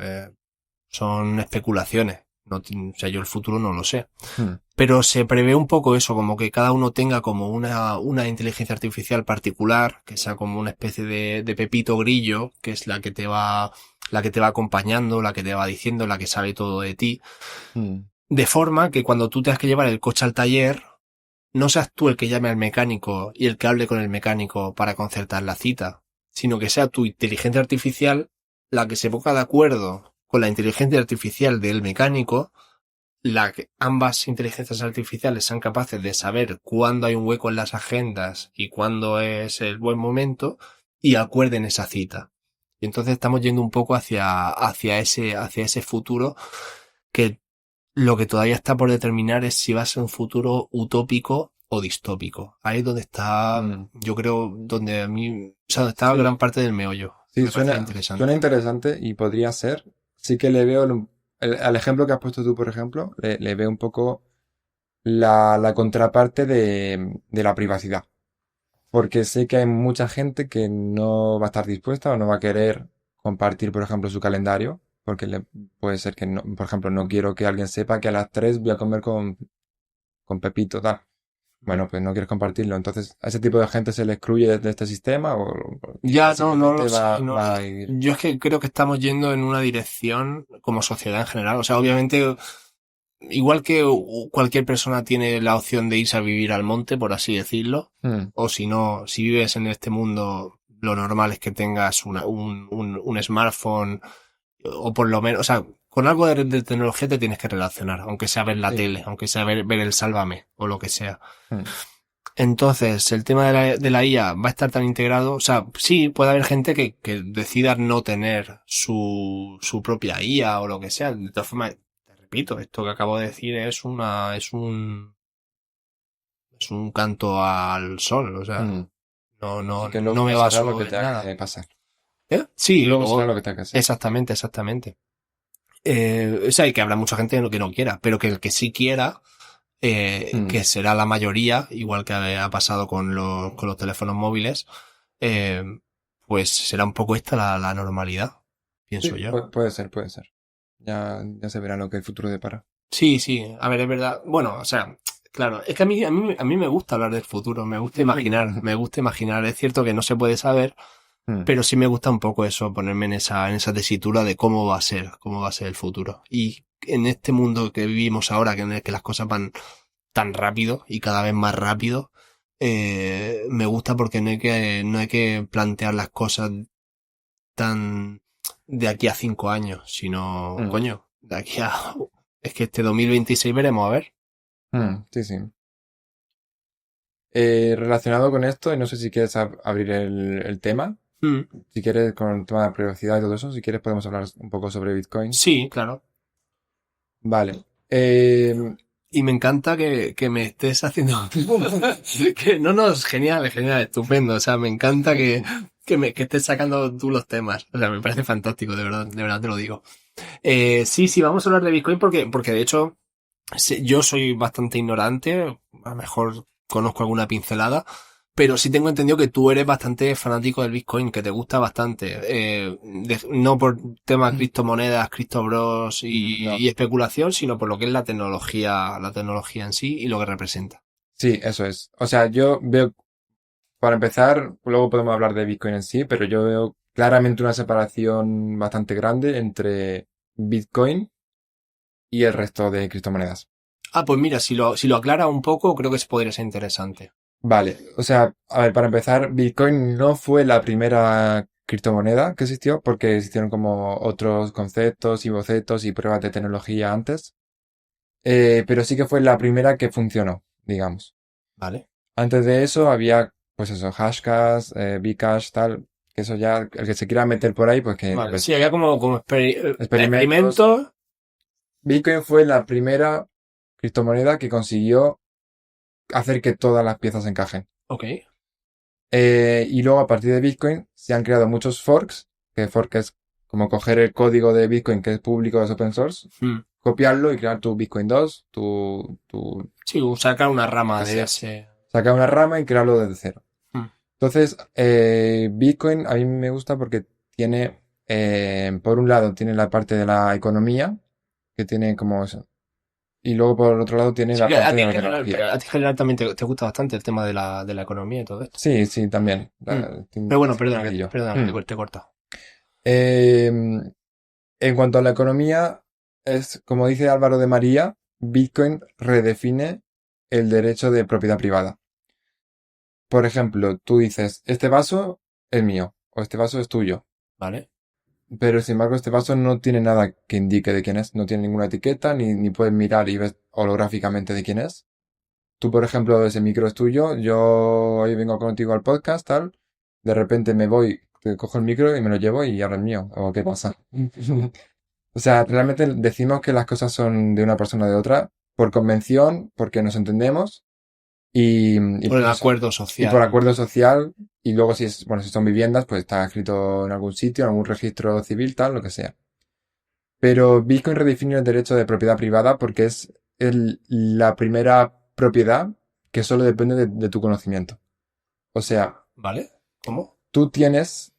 son especulaciones, no, o sea, yo el futuro no lo sé, mm, pero se prevé un poco eso, como que cada uno tenga como una inteligencia artificial particular, que sea como una especie de pepito grillo, que es la que te va acompañando, la que te va diciendo, la que sabe todo de ti, mm. de forma que cuando tú tengas que llevar el coche al taller, no seas tú el que llame al mecánico y el que hable con el mecánico para concertar la cita, sino que sea tu inteligencia artificial la que se ponga de acuerdo con la inteligencia artificial del mecánico, la que ambas inteligencias artificiales sean capaces de saber cuándo hay un hueco en las agendas y cuándo es el buen momento y acuerden esa cita. Y entonces estamos yendo un poco hacia ese futuro que lo que todavía está por determinar es si va a ser un futuro utópico o distópico. Ahí es donde está, Mm. yo creo, donde a mí, o sea, donde está gran Sí, parte del meollo. sí, Me parece suena interesante. interesante y podría ser. Sí que le veo, al ejemplo que has puesto tú, por ejemplo, le veo un poco la contraparte de la privacidad. Porque sé que hay mucha gente que no va a estar dispuesta o no va a querer compartir, por ejemplo, su calendario, porque puede ser que, no, por ejemplo, no quiero que alguien sepa que a las 3 voy a comer con Pepito, tal. Bueno, pues no quieres compartirlo. Entonces, ¿a ese tipo de gente se le excluye de este sistema o Ya, no lo simplemente sé. va a ir? Yo es que creo que estamos yendo en una dirección como sociedad en general. O sea, obviamente, igual que cualquier persona tiene la opción de irse a vivir al monte, por así decirlo, Mm, o si no, si vives en este mundo, lo normal es que tengas un smartphone O por lo menos, o sea, con algo de tecnología te tienes que relacionar, aunque sea ver la tele, aunque sea ver el Sálvame o lo que sea. Entonces, el tema de la IA va a estar tan integrado, o sea, sí, puede haber gente que decida no tener su propia IA o lo que sea. De todas formas, te repito, esto que acabo de decir es un canto al sol, o sea, Así que no luego me pasará baso lo que en tenga nada. que pasar. Sí, Luego luego, será lo que tenga que hacer. exactamente. O sea, y que habrá mucha gente que no quiera, pero que el que sí quiera, que será la mayoría, igual que ha pasado con los teléfonos móviles, pues será un poco esta la normalidad, pienso Sí, yo. puede ser. Ya se verá lo que el futuro depara. Sí, a ver, es verdad. Bueno, o sea, claro, es que a mí me gusta hablar del futuro, me gusta imaginar. Es cierto que no se puede saber, pero sí me gusta un poco eso, ponerme en esa tesitura de cómo va a ser el futuro. Y en este mundo que vivimos ahora, en el que las cosas van tan rápido y cada vez más rápido, me gusta porque no hay que plantear las cosas tan de aquí a 5 años, sino, coño, de aquí a... Es que este 2026 veremos, a ver. Sí. Relacionado con esto, y no sé si quieres abrir el tema. Si quieres, con el tema de la privacidad y todo eso, si quieres podemos hablar un poco sobre Bitcoin. Sí, claro. Vale. Y me encanta que me estés haciendo... que no, es genial, estupendo. O sea, me encanta que estés sacando tú los temas. O sea, me parece fantástico, de verdad te lo digo. Sí, vamos a hablar de Bitcoin porque de hecho yo soy bastante ignorante, a lo mejor conozco alguna pincelada, pero sí tengo entendido que tú eres bastante fanático del Bitcoin, que te gusta bastante, no por temas criptomonedas, criptobros No. y especulación, sino por lo que es la tecnología en sí y lo que representa. Sí, eso es. O sea, yo veo, para empezar, luego podemos hablar de Bitcoin en sí, pero yo veo claramente una separación bastante grande entre Bitcoin y el resto de criptomonedas. Ah, pues mira, si lo aclara un poco, creo que podría ser interesante. Vale, o sea, a ver, para empezar, Bitcoin no fue la primera criptomoneda que existió, porque existieron como otros conceptos y bocetos y pruebas de tecnología antes. Pero sí que fue la primera que funcionó, digamos. Vale. Antes de eso había, pues eso, Hashcash, Bcash, tal, que eso ya, el que se quiera meter por ahí, pues que Vale, pues, sí, había como experimentos. experimentos. Bitcoin fue la primera criptomoneda que consiguió hacer que todas las piezas encajen. Ok. Y luego a partir de Bitcoin se han creado muchos forks, que fork es como coger el código de Bitcoin que es público, es open source, copiarlo y crear tu Bitcoin 2, Sí, sacar una rama que de sea. ese. Sacar una rama y crearlo desde cero. Mm. Entonces, Bitcoin a mí me gusta porque tiene, por un lado, tiene la parte de la economía, que tiene como eso. Y luego por otro lado tiene Sí, la que parte de la tecnología. a ti en general también te gusta bastante el tema de la economía y todo esto. Sí, también. Pero bueno, perdona, Y yo. que te he cortado. Eh, en cuanto a la economía, es como dice Álvaro de María, Bitcoin redefine el derecho de propiedad privada. Por ejemplo, tú dices, este vaso es mío o este vaso es tuyo. Vale. Pero sin embargo, este vaso no tiene nada que indique de quién es. No tiene ninguna etiqueta, ni puedes mirar y ves holográficamente de quién es. Tú, por ejemplo, ese micro es tuyo. Yo hoy vengo contigo al podcast, tal. De repente me voy, te cojo el micro y me lo llevo y ahora es mío. ¿O qué pasa? O sea, realmente decimos que las cosas son de una persona o de otra por convención, porque nos entendemos y Por el por eso. acuerdo Y por social. acuerdo social. Y luego si es, bueno, si son viviendas, pues está escrito en algún sitio, en algún registro civil, tal, lo que sea. Pero Bitcoin redefine el derecho de propiedad privada porque es la primera propiedad que solo depende de tu conocimiento. O sea, ¿Vale? ¿Cómo? tú tienes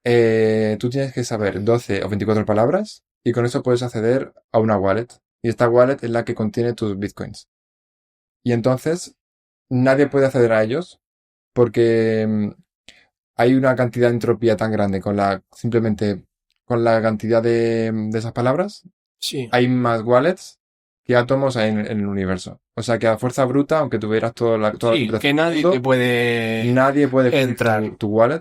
que saber 12 o 24 palabras y con eso puedes acceder a una wallet. Y esta wallet es la que contiene tus bitcoins. Y entonces nadie puede acceder a ellos porque hay una cantidad de entropía tan grande simplemente con la cantidad de esas palabras. Sí. Hay más wallets que átomos hay en el universo. O sea que a fuerza bruta, aunque tuvieras toda la Sí, que nadie te puede nadie puede coger entrar. tu wallet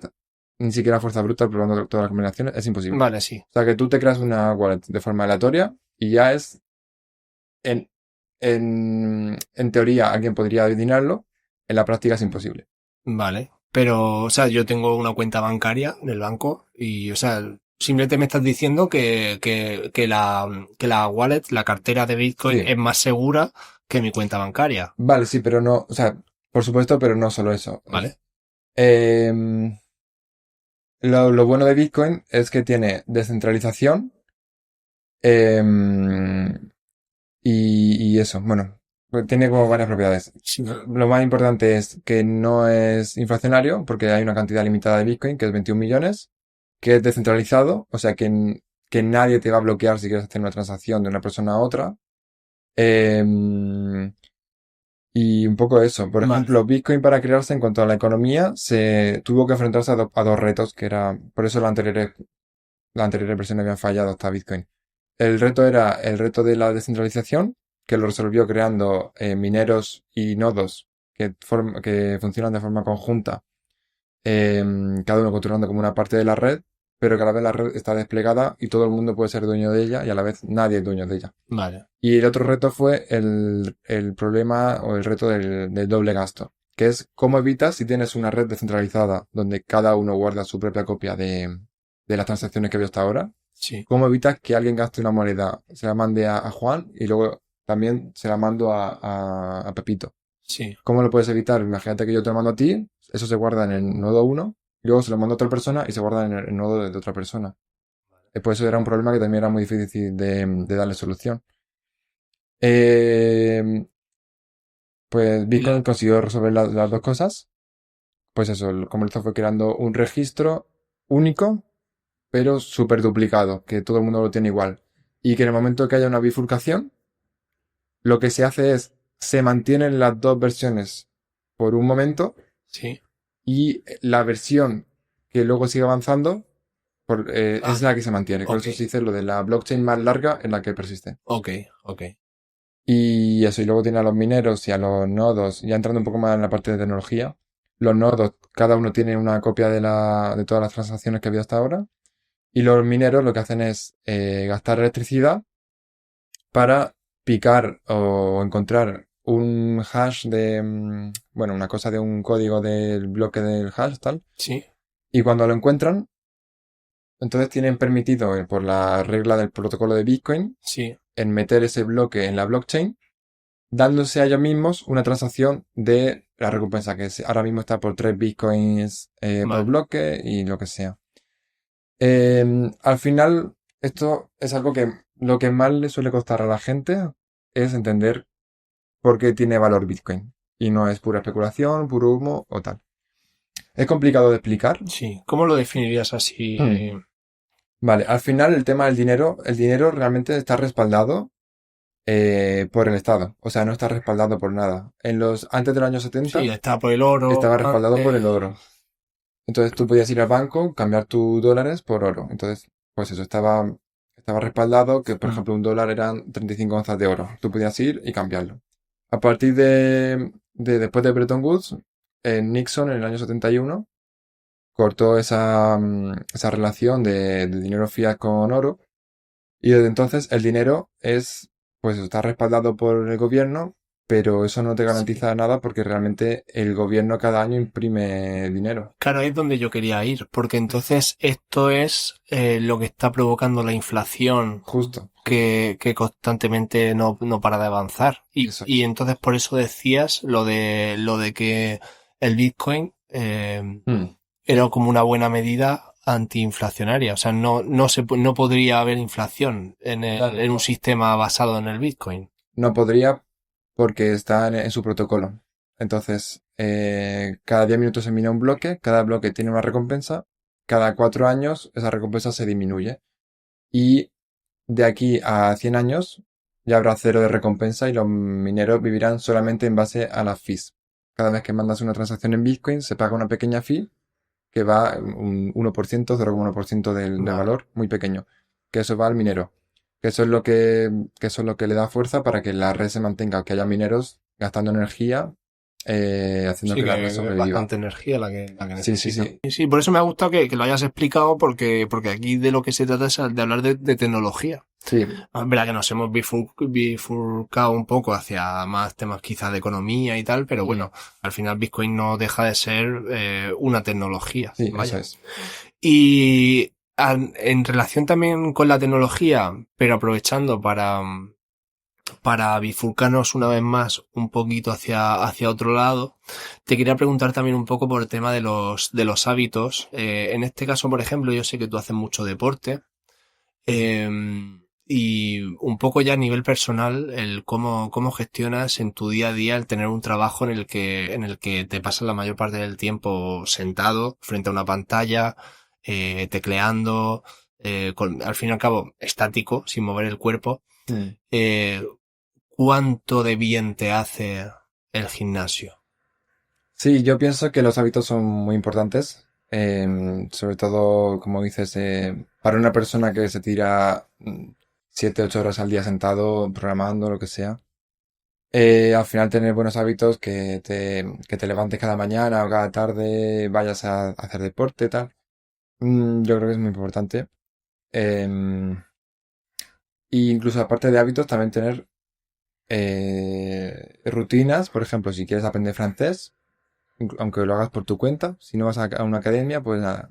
ni siquiera fuerza bruta probando todas las combinaciones, es imposible. Vale, sí. O sea que tú te creas una wallet de forma aleatoria y ya es, en, en teoría, alguien podría adivinarlo, en la práctica es imposible. Vale. Pero, o sea, yo tengo una cuenta bancaria del banco y, o sea, simplemente me estás diciendo que la wallet, la cartera de Bitcoin Sí, es más segura que mi cuenta bancaria. vale, sí, pero no, o sea, por supuesto, pero no solo eso. Vale. Em, lo bueno de Bitcoin es que tiene descentralización em, y eso, bueno, pues tiene como varias propiedades. Sí. Lo más importante es que no es inflacionario, porque hay una cantidad limitada de Bitcoin, que es 21 millones, que es descentralizado, o sea que nadie te va a bloquear si quieres hacer una transacción de una persona a otra. Em, y un poco eso. Por Vale. ejemplo, Bitcoin para crearse en cuanto a la economía se tuvo que enfrentarse a dos retos, que era, por eso la anterior versión habían fallado hasta Bitcoin. El reto era el reto de la descentralización, que lo resolvió creando mineros y nodos que funcionan de forma conjunta, cada uno controlando como una parte de la red, pero que a la vez la red está desplegada y todo el mundo puede ser dueño de ella y a la vez nadie es dueño de ella. Vale. Y el otro reto fue el problema o el reto del doble gasto, que es cómo evitas si tienes una red descentralizada donde cada uno guarda su propia copia de las transacciones que vio hasta ahora. Sí. ¿Cómo evitas que alguien gaste una moneda, se la mande a Juan y luego también se la mando a Pepito? Sí. ¿Cómo lo puedes evitar? Imagínate que yo te lo mando a ti, eso se guarda en el nodo uno y luego se lo mando a otra persona y se guarda en el nodo de otra persona. Pues eso era un problema que también era muy difícil de darle solución. Eh, pues Y Bitcoin consiguió resolver las dos cosas. Pues eso, como lo hizo fue creando un registro único, pero súper duplicado, que todo el mundo lo tiene igual. Y que en el momento que haya una bifurcación, lo que se hace es, se mantienen las dos versiones por un momento sí. y la versión que luego sigue avanzando Ah, es la que se mantiene. Por ok. eso se dice lo de la blockchain más larga en la que persiste. Ok. Ok. Y eso, y luego tiene a los mineros y a los nodos, ya entrando un poco más en la parte de tecnología. Los nodos, cada uno tiene una copia de todas las transacciones que ha habido hasta ahora. Y los mineros lo que hacen es gastar electricidad para picar o encontrar un hash bueno, una cosa de un código del bloque del hash, tal. Sí. Y cuando lo encuentran, entonces tienen permitido, por la regla del protocolo de Bitcoin, Sí. en meter ese bloque en la blockchain dándose a ellos mismos una transacción de la recompensa, que ahora mismo está por 3 bitcoins por Vale. bloque y lo que sea. Al final, esto es algo que lo que más le suele costar a la gente es entender por qué tiene valor Bitcoin. Y no es pura especulación, puro humo o tal. Es complicado de explicar. Sí. ¿Cómo lo definirías así? Hmm. Vale, al final el dinero realmente está respaldado por el Estado. O sea, no está respaldado por nada. Antes del año Sí, 70 está por el oro. estaba respaldado por el oro. Entonces tú podías ir al banco, cambiar tus dólares por oro. Entonces, pues eso, estaba respaldado que, por Mm, ejemplo, un dólar eran 35 onzas de oro. Tú podías ir y cambiarlo. A partir después de Bretton Woods, Nixon en el año 71 cortó esa relación de dinero fiat con oro. Y desde entonces el dinero pues está respaldado por el gobierno, pero eso no te sí. garantiza nada porque realmente el gobierno cada año imprime dinero. Claro, ahí es donde yo quería ir, porque Mm. entonces esto es lo que está provocando la inflación Justo, que constantemente no para de avanzar. eso Y es. entonces por eso decías lo de que el Bitcoin Mm. era como una buena medida antiinflacionaria. O sea, no podría haber inflación Claro, en un no. sistema basado en el Bitcoin. No podría porque está en su protocolo. Entonces, cada 10 minutos se mina un bloque, cada bloque tiene una recompensa, cada 4 años esa recompensa se disminuye. Y de aquí a 100 años ya habrá cero de recompensa y los mineros vivirán solamente en base a las fees. Cada vez que mandas una transacción en Bitcoin se paga una pequeña fee que va un 1%, 0,1% del Vale. valor, muy pequeño. Que eso va al minero. Que eso es lo que le da fuerza para que la red se mantenga, que haya mineros gastando energía haciendo Sí, que la que red es sobreviva. bastante energía la que Sí, sí, necesita. sí. Y sí, por eso me ha gustado que lo hayas explicado, porque aquí de lo que se trata es de hablar de tecnología. Sí, Es verdad que nos hemos bifurcado un poco hacia más temas quizás de economía y tal, pero bueno, al final Bitcoin no deja de ser una tecnología, sí, eso vaya. es. Y en relación también con la tecnología, pero aprovechando para bifurcarnos una vez más un poquito hacia otro lado, te quería preguntar también un poco por el tema de los hábitos. En este caso, por ejemplo, yo sé que tú haces mucho deporte. eh, y un poco ya a nivel personal, el cómo gestionas en tu día a día el tener un trabajo en el que te pasas la mayor parte del tiempo sentado frente a una pantalla, tecleando, al fin y al cabo estático, sin mover el cuerpo. Mm. Eh, ¿Cuánto de bien te hace el gimnasio? Sí, yo pienso que los hábitos son muy importantes. Sobre todo, como dices, para una persona que se tira 7, 8 horas al día sentado, programando, lo que sea. Al final tener buenos hábitos, que te levantes cada mañana o cada tarde, vayas a hacer deporte, tal. Yo creo que es muy importante. Em, y incluso aparte de hábitos, también tener rutinas. Por ejemplo, si quieres aprender francés, aunque lo hagas por tu cuenta, si no vas a una academia, pues nada.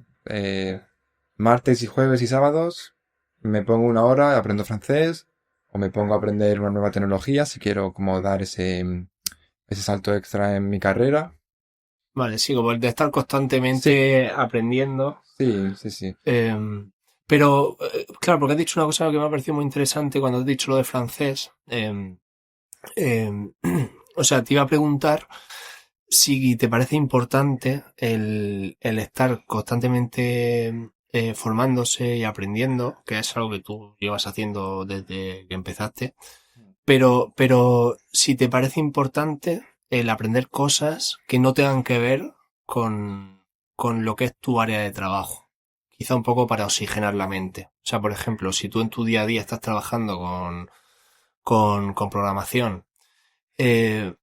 Martes y jueves y sábados me pongo una hora, aprendo francés, o me pongo a aprender una nueva tecnología si quiero como dar ese salto extra en mi carrera. Vale, sí, como el de estar Sí, constantemente aprendiendo. sí, sí, sí. Pero, claro, porque has dicho una cosa que me ha parecido muy interesante cuando has dicho lo de francés. Em, o sea, te iba a preguntar si te parece importante el estar constantemente formándose y aprendiendo, que es algo que tú llevas haciendo desde que empezaste, pero si te parece importante el aprender cosas que no tengan que ver con lo que es tu área de trabajo. Quizá un poco para oxigenar la mente. O sea, por ejemplo, si tú en tu día a día estás trabajando con programación, eh,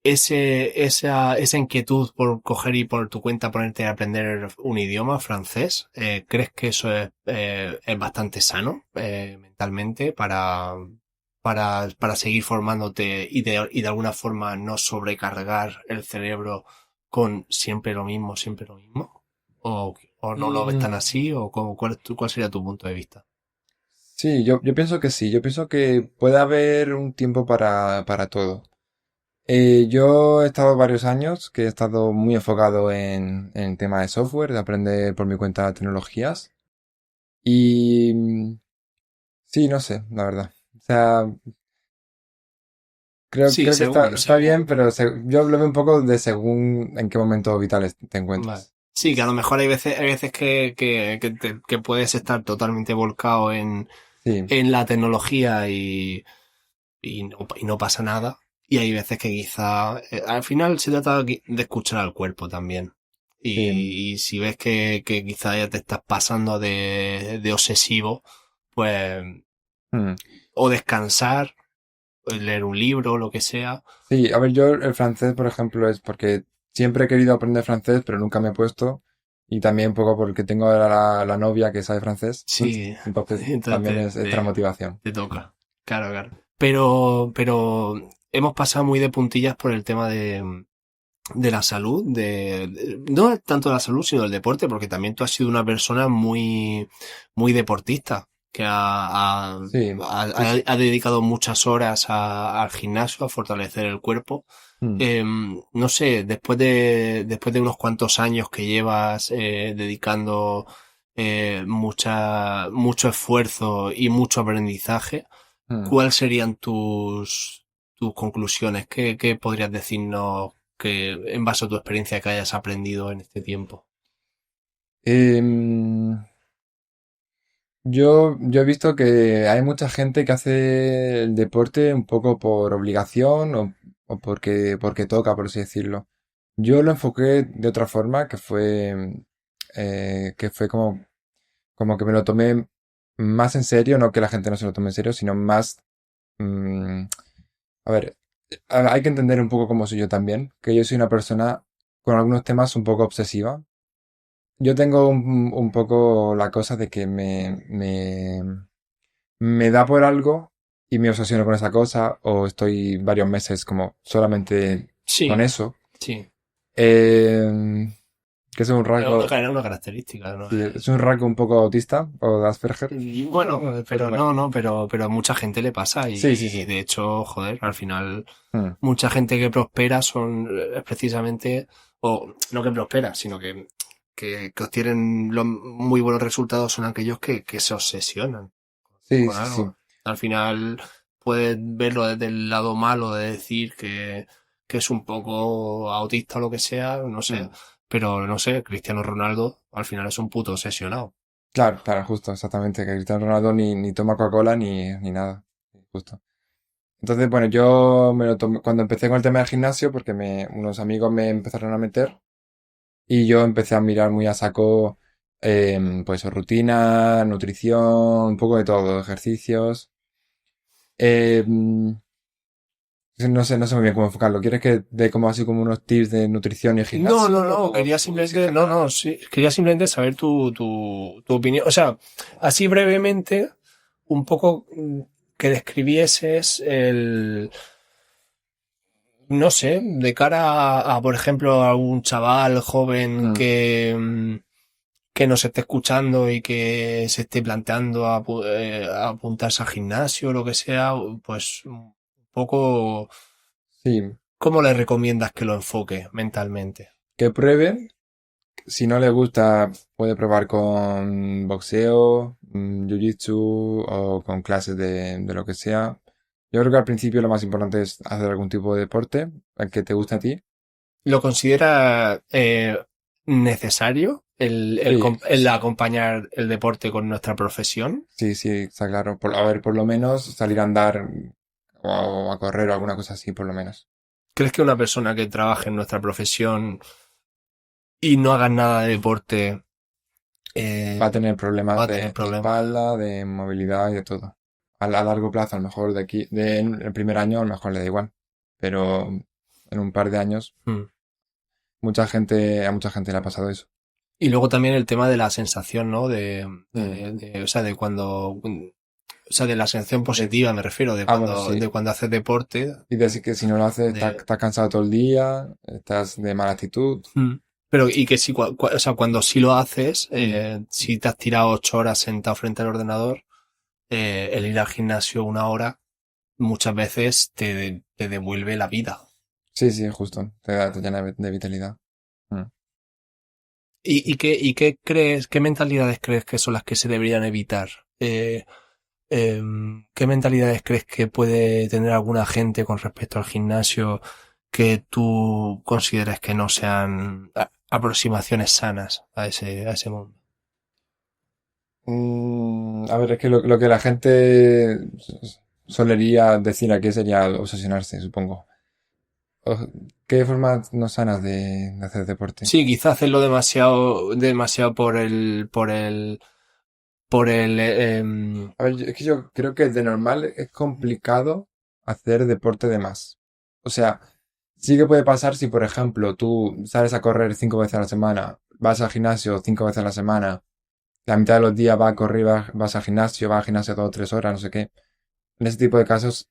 esa inquietud por coger y por tu cuenta ponerte a aprender un idioma francés, ¿crees que eso es bastante sano mentalmente para seguir formándote y de alguna forma no sobrecargar el cerebro con siempre lo mismo, siempre lo mismo? ¿O no lo ves tan Mm, así? ¿O cuál sería tu punto de vista? sí, yo pienso que sí. Yo pienso que puede haber un tiempo para todo. Yo he estado varios años que he estado muy enfocado en el tema de software, de aprender por mi cuenta tecnologías. Y sí, no sé, la verdad. O sea, Sí, creo que está, según, está según. bien, pero yo lo veo un poco de según en qué momento vital te Vale. encuentres. Sí, que a lo mejor hay veces que puedes estar totalmente volcado Sí, en la tecnología y no pasa nada. Y hay veces que quizá, al final se trata de escuchar al cuerpo también. sí. Y si ves que quizá ya te estás pasando de obsesivo, pues Mm. o descansar, o leer un libro, lo que sea. Sí, a ver, yo el francés, por ejemplo, es porque siempre he querido aprender francés, pero nunca me he puesto. Y también un poco porque tengo ahora la novia que sabe francés. Sí, Entonces entonces también es otra motivación. te toca. Claro, claro. Pero hemos pasado muy de puntillas por el tema de la salud, no tanto la salud, sino el deporte, porque también tú has sido una persona muy deportista, que Sí, sí, sí. ha dedicado muchas horas al gimnasio, a fortalecer el cuerpo. Mm, No sé, después de unos cuantos años que llevas dedicando mucho esfuerzo y mucho aprendizaje, mm. ¿cuáles serían tus conclusiones? ¿Qué podrías decirnos que en base a tu experiencia que hayas aprendido en este tiempo? Em, yo he visto que hay mucha gente que hace el deporte un poco por obligación o porque toca, por así decirlo. Yo lo enfoqué de otra forma, que fue como que me lo tomé más en serio, no que la gente no se lo tome en serio, sino más, mm, a ver, Hay que entender un poco cómo soy yo también, que yo soy una persona con algunos temas un poco obsesiva. Yo tengo un poco la cosa de que me da por algo y me obsesiono con esa cosa o estoy varios meses como solamente con Sí, eso. sí. Eh, que es un rasgo, Era una característica, ¿no? sí, es un rasgo un poco autista o de Asperger. Y bueno, Pues pero bueno, pero a mucha gente le pasa sí, sí, y sí. de hecho, joder, al final Mm, mucha gente que prospera son precisamente, o no que prospera, sino que obtienen muy buenos resultados son aquellos que se obsesionan sí, con sí, sí. algo. Al final puedes verlo desde el lado malo de decir que es un poco autista o lo que sea, no sé, Mm. pero no sé, Cristiano Ronaldo al final es un puto obsesionado. Claro, claro, justo, exactamente. Que Cristiano Ronaldo ni toma Coca-Cola ni nada. Justo. Entonces, bueno, yo me lo tomé cuando empecé con el tema del gimnasio, porque unos amigos me empezaron a meter y yo empecé a mirar muy a saco, pues rutina, nutrición, un poco de todo, ejercicios. Em, no sé muy bien cómo enfocarlo. ¿Quieres que dé como así como unos tips de nutrición y No, gimnasio? no, no, O quería así simplemente, no, general? no, sí, quería simplemente saber tu opinión. O sea, así brevemente, un poco que describieses no sé, de cara por ejemplo, a un chaval joven Mm, que nos esté escuchando y que se esté planteando a apuntarse al gimnasio o lo que sea, pues un poco, sí, ¿cómo le recomiendas que lo enfoque mentalmente? que prueben. Si no le gusta, puede probar con boxeo, jiu-jitsu o con clases de lo que sea. Yo creo que al principio lo más importante es hacer algún tipo de deporte, el que te guste a ti. ¿Lo considera necesario Sí, el acompañar el deporte con nuestra profesión? sí, sí, está claro. A ver, por lo menos salir a andar o a correr o alguna cosa así, por lo menos. ¿Crees que una persona que trabaje en nuestra profesión y no haga nada de deporte Va eh, a tener va problemas a tener de problemas? espalda, de movilidad y de todo. A largo plazo, a lo mejor de aquí, el primer año, a lo mejor le da igual. Pero en un par de años, Mm. a mucha gente le ha pasado eso. Y luego también el tema de la sensación, ¿no? Mm. O sea, de cuando, o sea, de la sensación positiva me refiero, Bueno, sí. de cuando haces deporte, Y de que si no lo haces, de, estás cansado todo el día, estás de mala actitud. Mm. Pero, y que si, o sea, cuando sí lo haces, Mm. si te has tirado 8 horas sentado frente al ordenador, el ir al gimnasio 1 hora muchas veces te devuelve la vida. Sí, sí, justo. Te llena de vitalidad. Mm. Y qué crees, qué mentalidades crees que son las que se deberían evitar? ¿Qué mentalidades crees que puede tener alguna gente con respecto al gimnasio que tú consideres que no sean aproximaciones sanas a ese mundo? A ver, es que lo que la gente solería decir aquí sería obsesionarse, supongo. O- ¿Qué formas no sanas de hacer deporte? Sí, quizás hacerlo demasiado por el, A ver, es que yo creo que de normal es complicado hacer deporte de más. O sea, sí que puede pasar si, por ejemplo, tú sales a correr 5 veces a la semana, vas al gimnasio 5 veces a la semana, la mitad de los días vas a correr, vas al gimnasio, vas al gimnasio 2 o 3 horas, no sé qué. En ese tipo de casos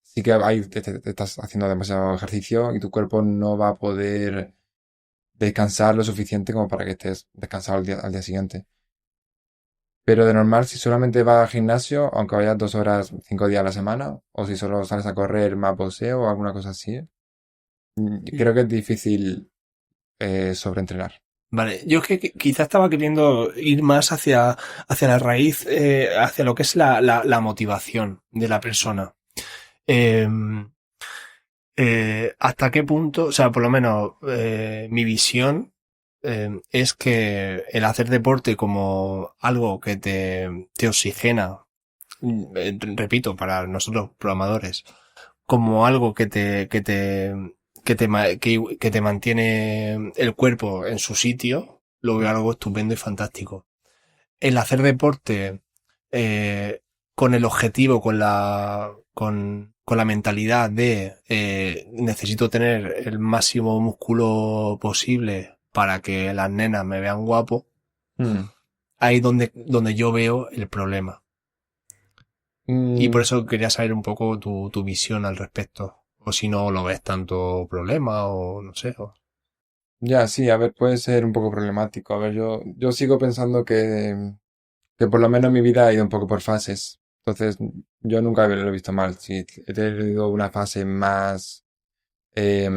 sí que ahí te estás haciendo demasiado ejercicio y tu cuerpo no va a poder descansar lo suficiente como para que estés descansado al día siguiente. Pero de normal, si solamente vas al gimnasio, aunque vayas 2 horas, 5 días a la semana, o si solo sales a correr más boxeo o alguna cosa así, creo que es difícil sobreentrenar. vale, yo es que quizás estaba queriendo ir más hacia la raíz, hacia lo que es la motivación de la persona. Eh, ¿Hasta qué punto? O sea, por lo menos mi visión es que el hacer deporte como algo que te oxigena, repito, para nosotros programadores, como algo que te mantiene el cuerpo en su sitio, lo veo algo estupendo y fantástico. El hacer deporte eh, con el objetivo, con la mentalidad de necesito tener el máximo músculo posible para que las nenas me vean guapo, ahí donde yo veo el problema. Y por eso quería saber un poco tu visión al respecto. O si no lo ves tanto problema o no sé. Ya, sí, a ver, puede ser un poco problemático. A ver, yo sigo pensando que por lo menos mi vida ha ido un poco por fases. Entonces, yo nunca lo he visto mal. Si he tenido una fase más de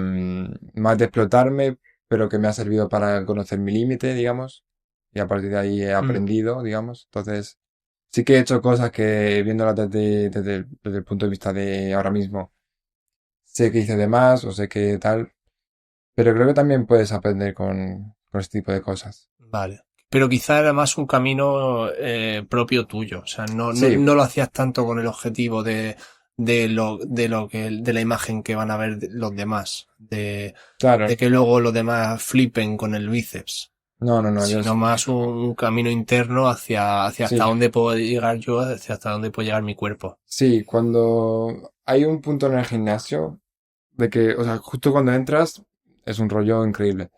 explotarme, pero que me ha servido para conocer mi límite, digamos. Y a partir de ahí he aprendido, digamos. Entonces, sí que he hecho cosas que viéndolas desde el punto de vista de ahora mismo, sé que hice de más o sé que tal, pero creo que también puedes aprender con este tipo de cosas. Vale. Pero quizá era más un camino propio tuyo. O sea, Sí, no lo hacías tanto con el objetivo de la imagen que van a ver los demás. De claro. que luego los demás flipen con el bíceps. No, no, no, Sino más un camino interno hacia hasta sí, dónde puedo llegar yo, hacia hasta dónde puede llegar mi cuerpo. sí, cuando hay un punto en el gimnasio de que, o sea, justo cuando entras es un rollo increíble.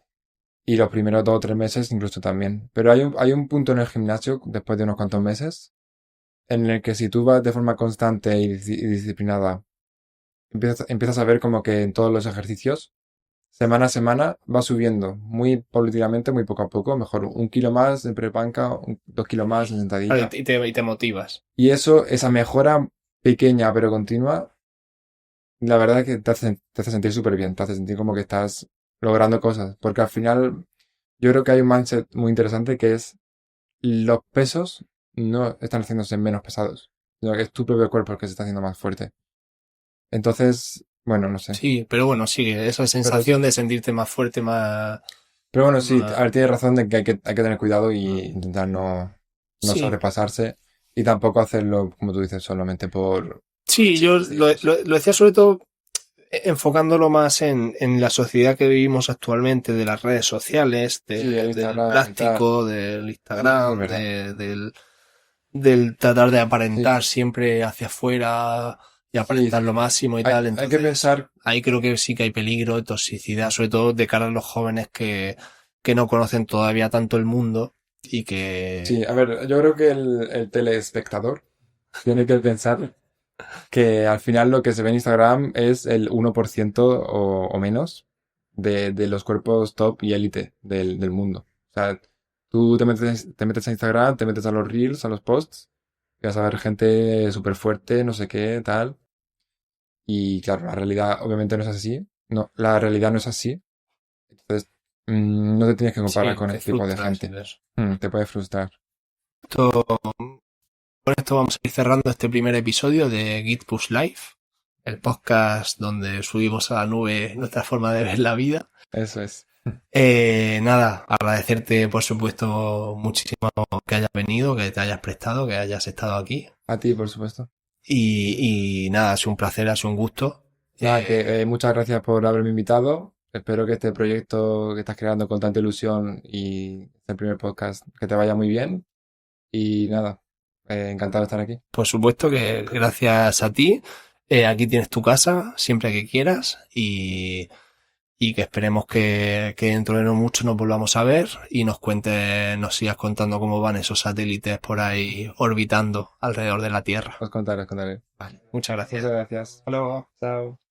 Y los primeros 2 o 3 meses incluso también. Pero hay un punto en el gimnasio, después de unos cuantos meses, en el que si tú vas de forma constante y disciplinada, empiezas a ver como que en todos los ejercicios, semana a semana, va subiendo muy paulatinamente, muy poco a poco, mejor 1 kilo más de prepanca, 2 kilos más en Claro, sentadilla. y te motivas. Y eso, esa mejora pequeña pero continua, la verdad es que te hace sentir súper bien, te hace sentir como que estás logrando cosas. Porque al final, yo creo que hay un mindset muy interesante que es los pesos no están haciéndose menos pesados, sino que es tu propio cuerpo el que se está haciendo más fuerte. Entonces, bueno, no sé. Sí, pero bueno, sigue esa Pero, sensación de sentirte más fuerte, pero bueno, sí, más... a ver, tienes razón de que hay que tener cuidado y intentar no Sí, sobrepasarse y tampoco hacerlo, como tú dices, solamente por... sí, Sí, yo digamos. lo decía sobre todo enfocándolo más en la sociedad que vivimos actualmente, de las redes sociales, Sí, el del Instagram y tal. plástico, del Sí, eso es Instagram, verdad. del tratar de Sí, aparentar siempre hacia afuera y sí, aparentar lo máximo y hay, tal. hay que Entonces, pensar, ahí creo que sí que hay peligro de toxicidad, sobre todo de cara a los jóvenes que no conocen todavía tanto el mundo y sí, que... a ver, yo creo que el telespectador tiene que pensar que al final lo que se ve en Instagram es el 1% o menos de los cuerpos top y élite del mundo. O sea, tú te metes a Instagram, te metes a los reels, a los posts, y vas a ver gente súper fuerte, no sé qué, tal. Y claro, la realidad obviamente no es así. No, la realidad no es así. Entonces, no te tienes que comparar Sí, con te este tipo de frustras y gente. de eso. Te puede frustrar. Esto, con esto vamos a ir cerrando este primer episodio de Git Push Life, el podcast donde subimos a la nube nuestra forma de ver la vida. Eso es. Nada, agradecerte por supuesto muchísimo que hayas venido, que te hayas prestado, que hayas estado aquí. A ti, por supuesto. Y nada, ha sido un placer, ha sido un gusto. Nada, que Eh, muchas gracias por haberme invitado. Espero que este proyecto que estás creando con tanta ilusión y este primer podcast que te vaya muy bien. Y nada, encantado de estar aquí. por supuesto que gracias a ti, aquí tienes tu casa siempre que quieras y que esperemos que dentro de no mucho nos volvamos a ver y nos sigas contando cómo van esos satélites por ahí orbitando alrededor de la Tierra. Os contaré, os contaré. Vale, muchas Muchas gracias. gracias. Hasta luego. Chao.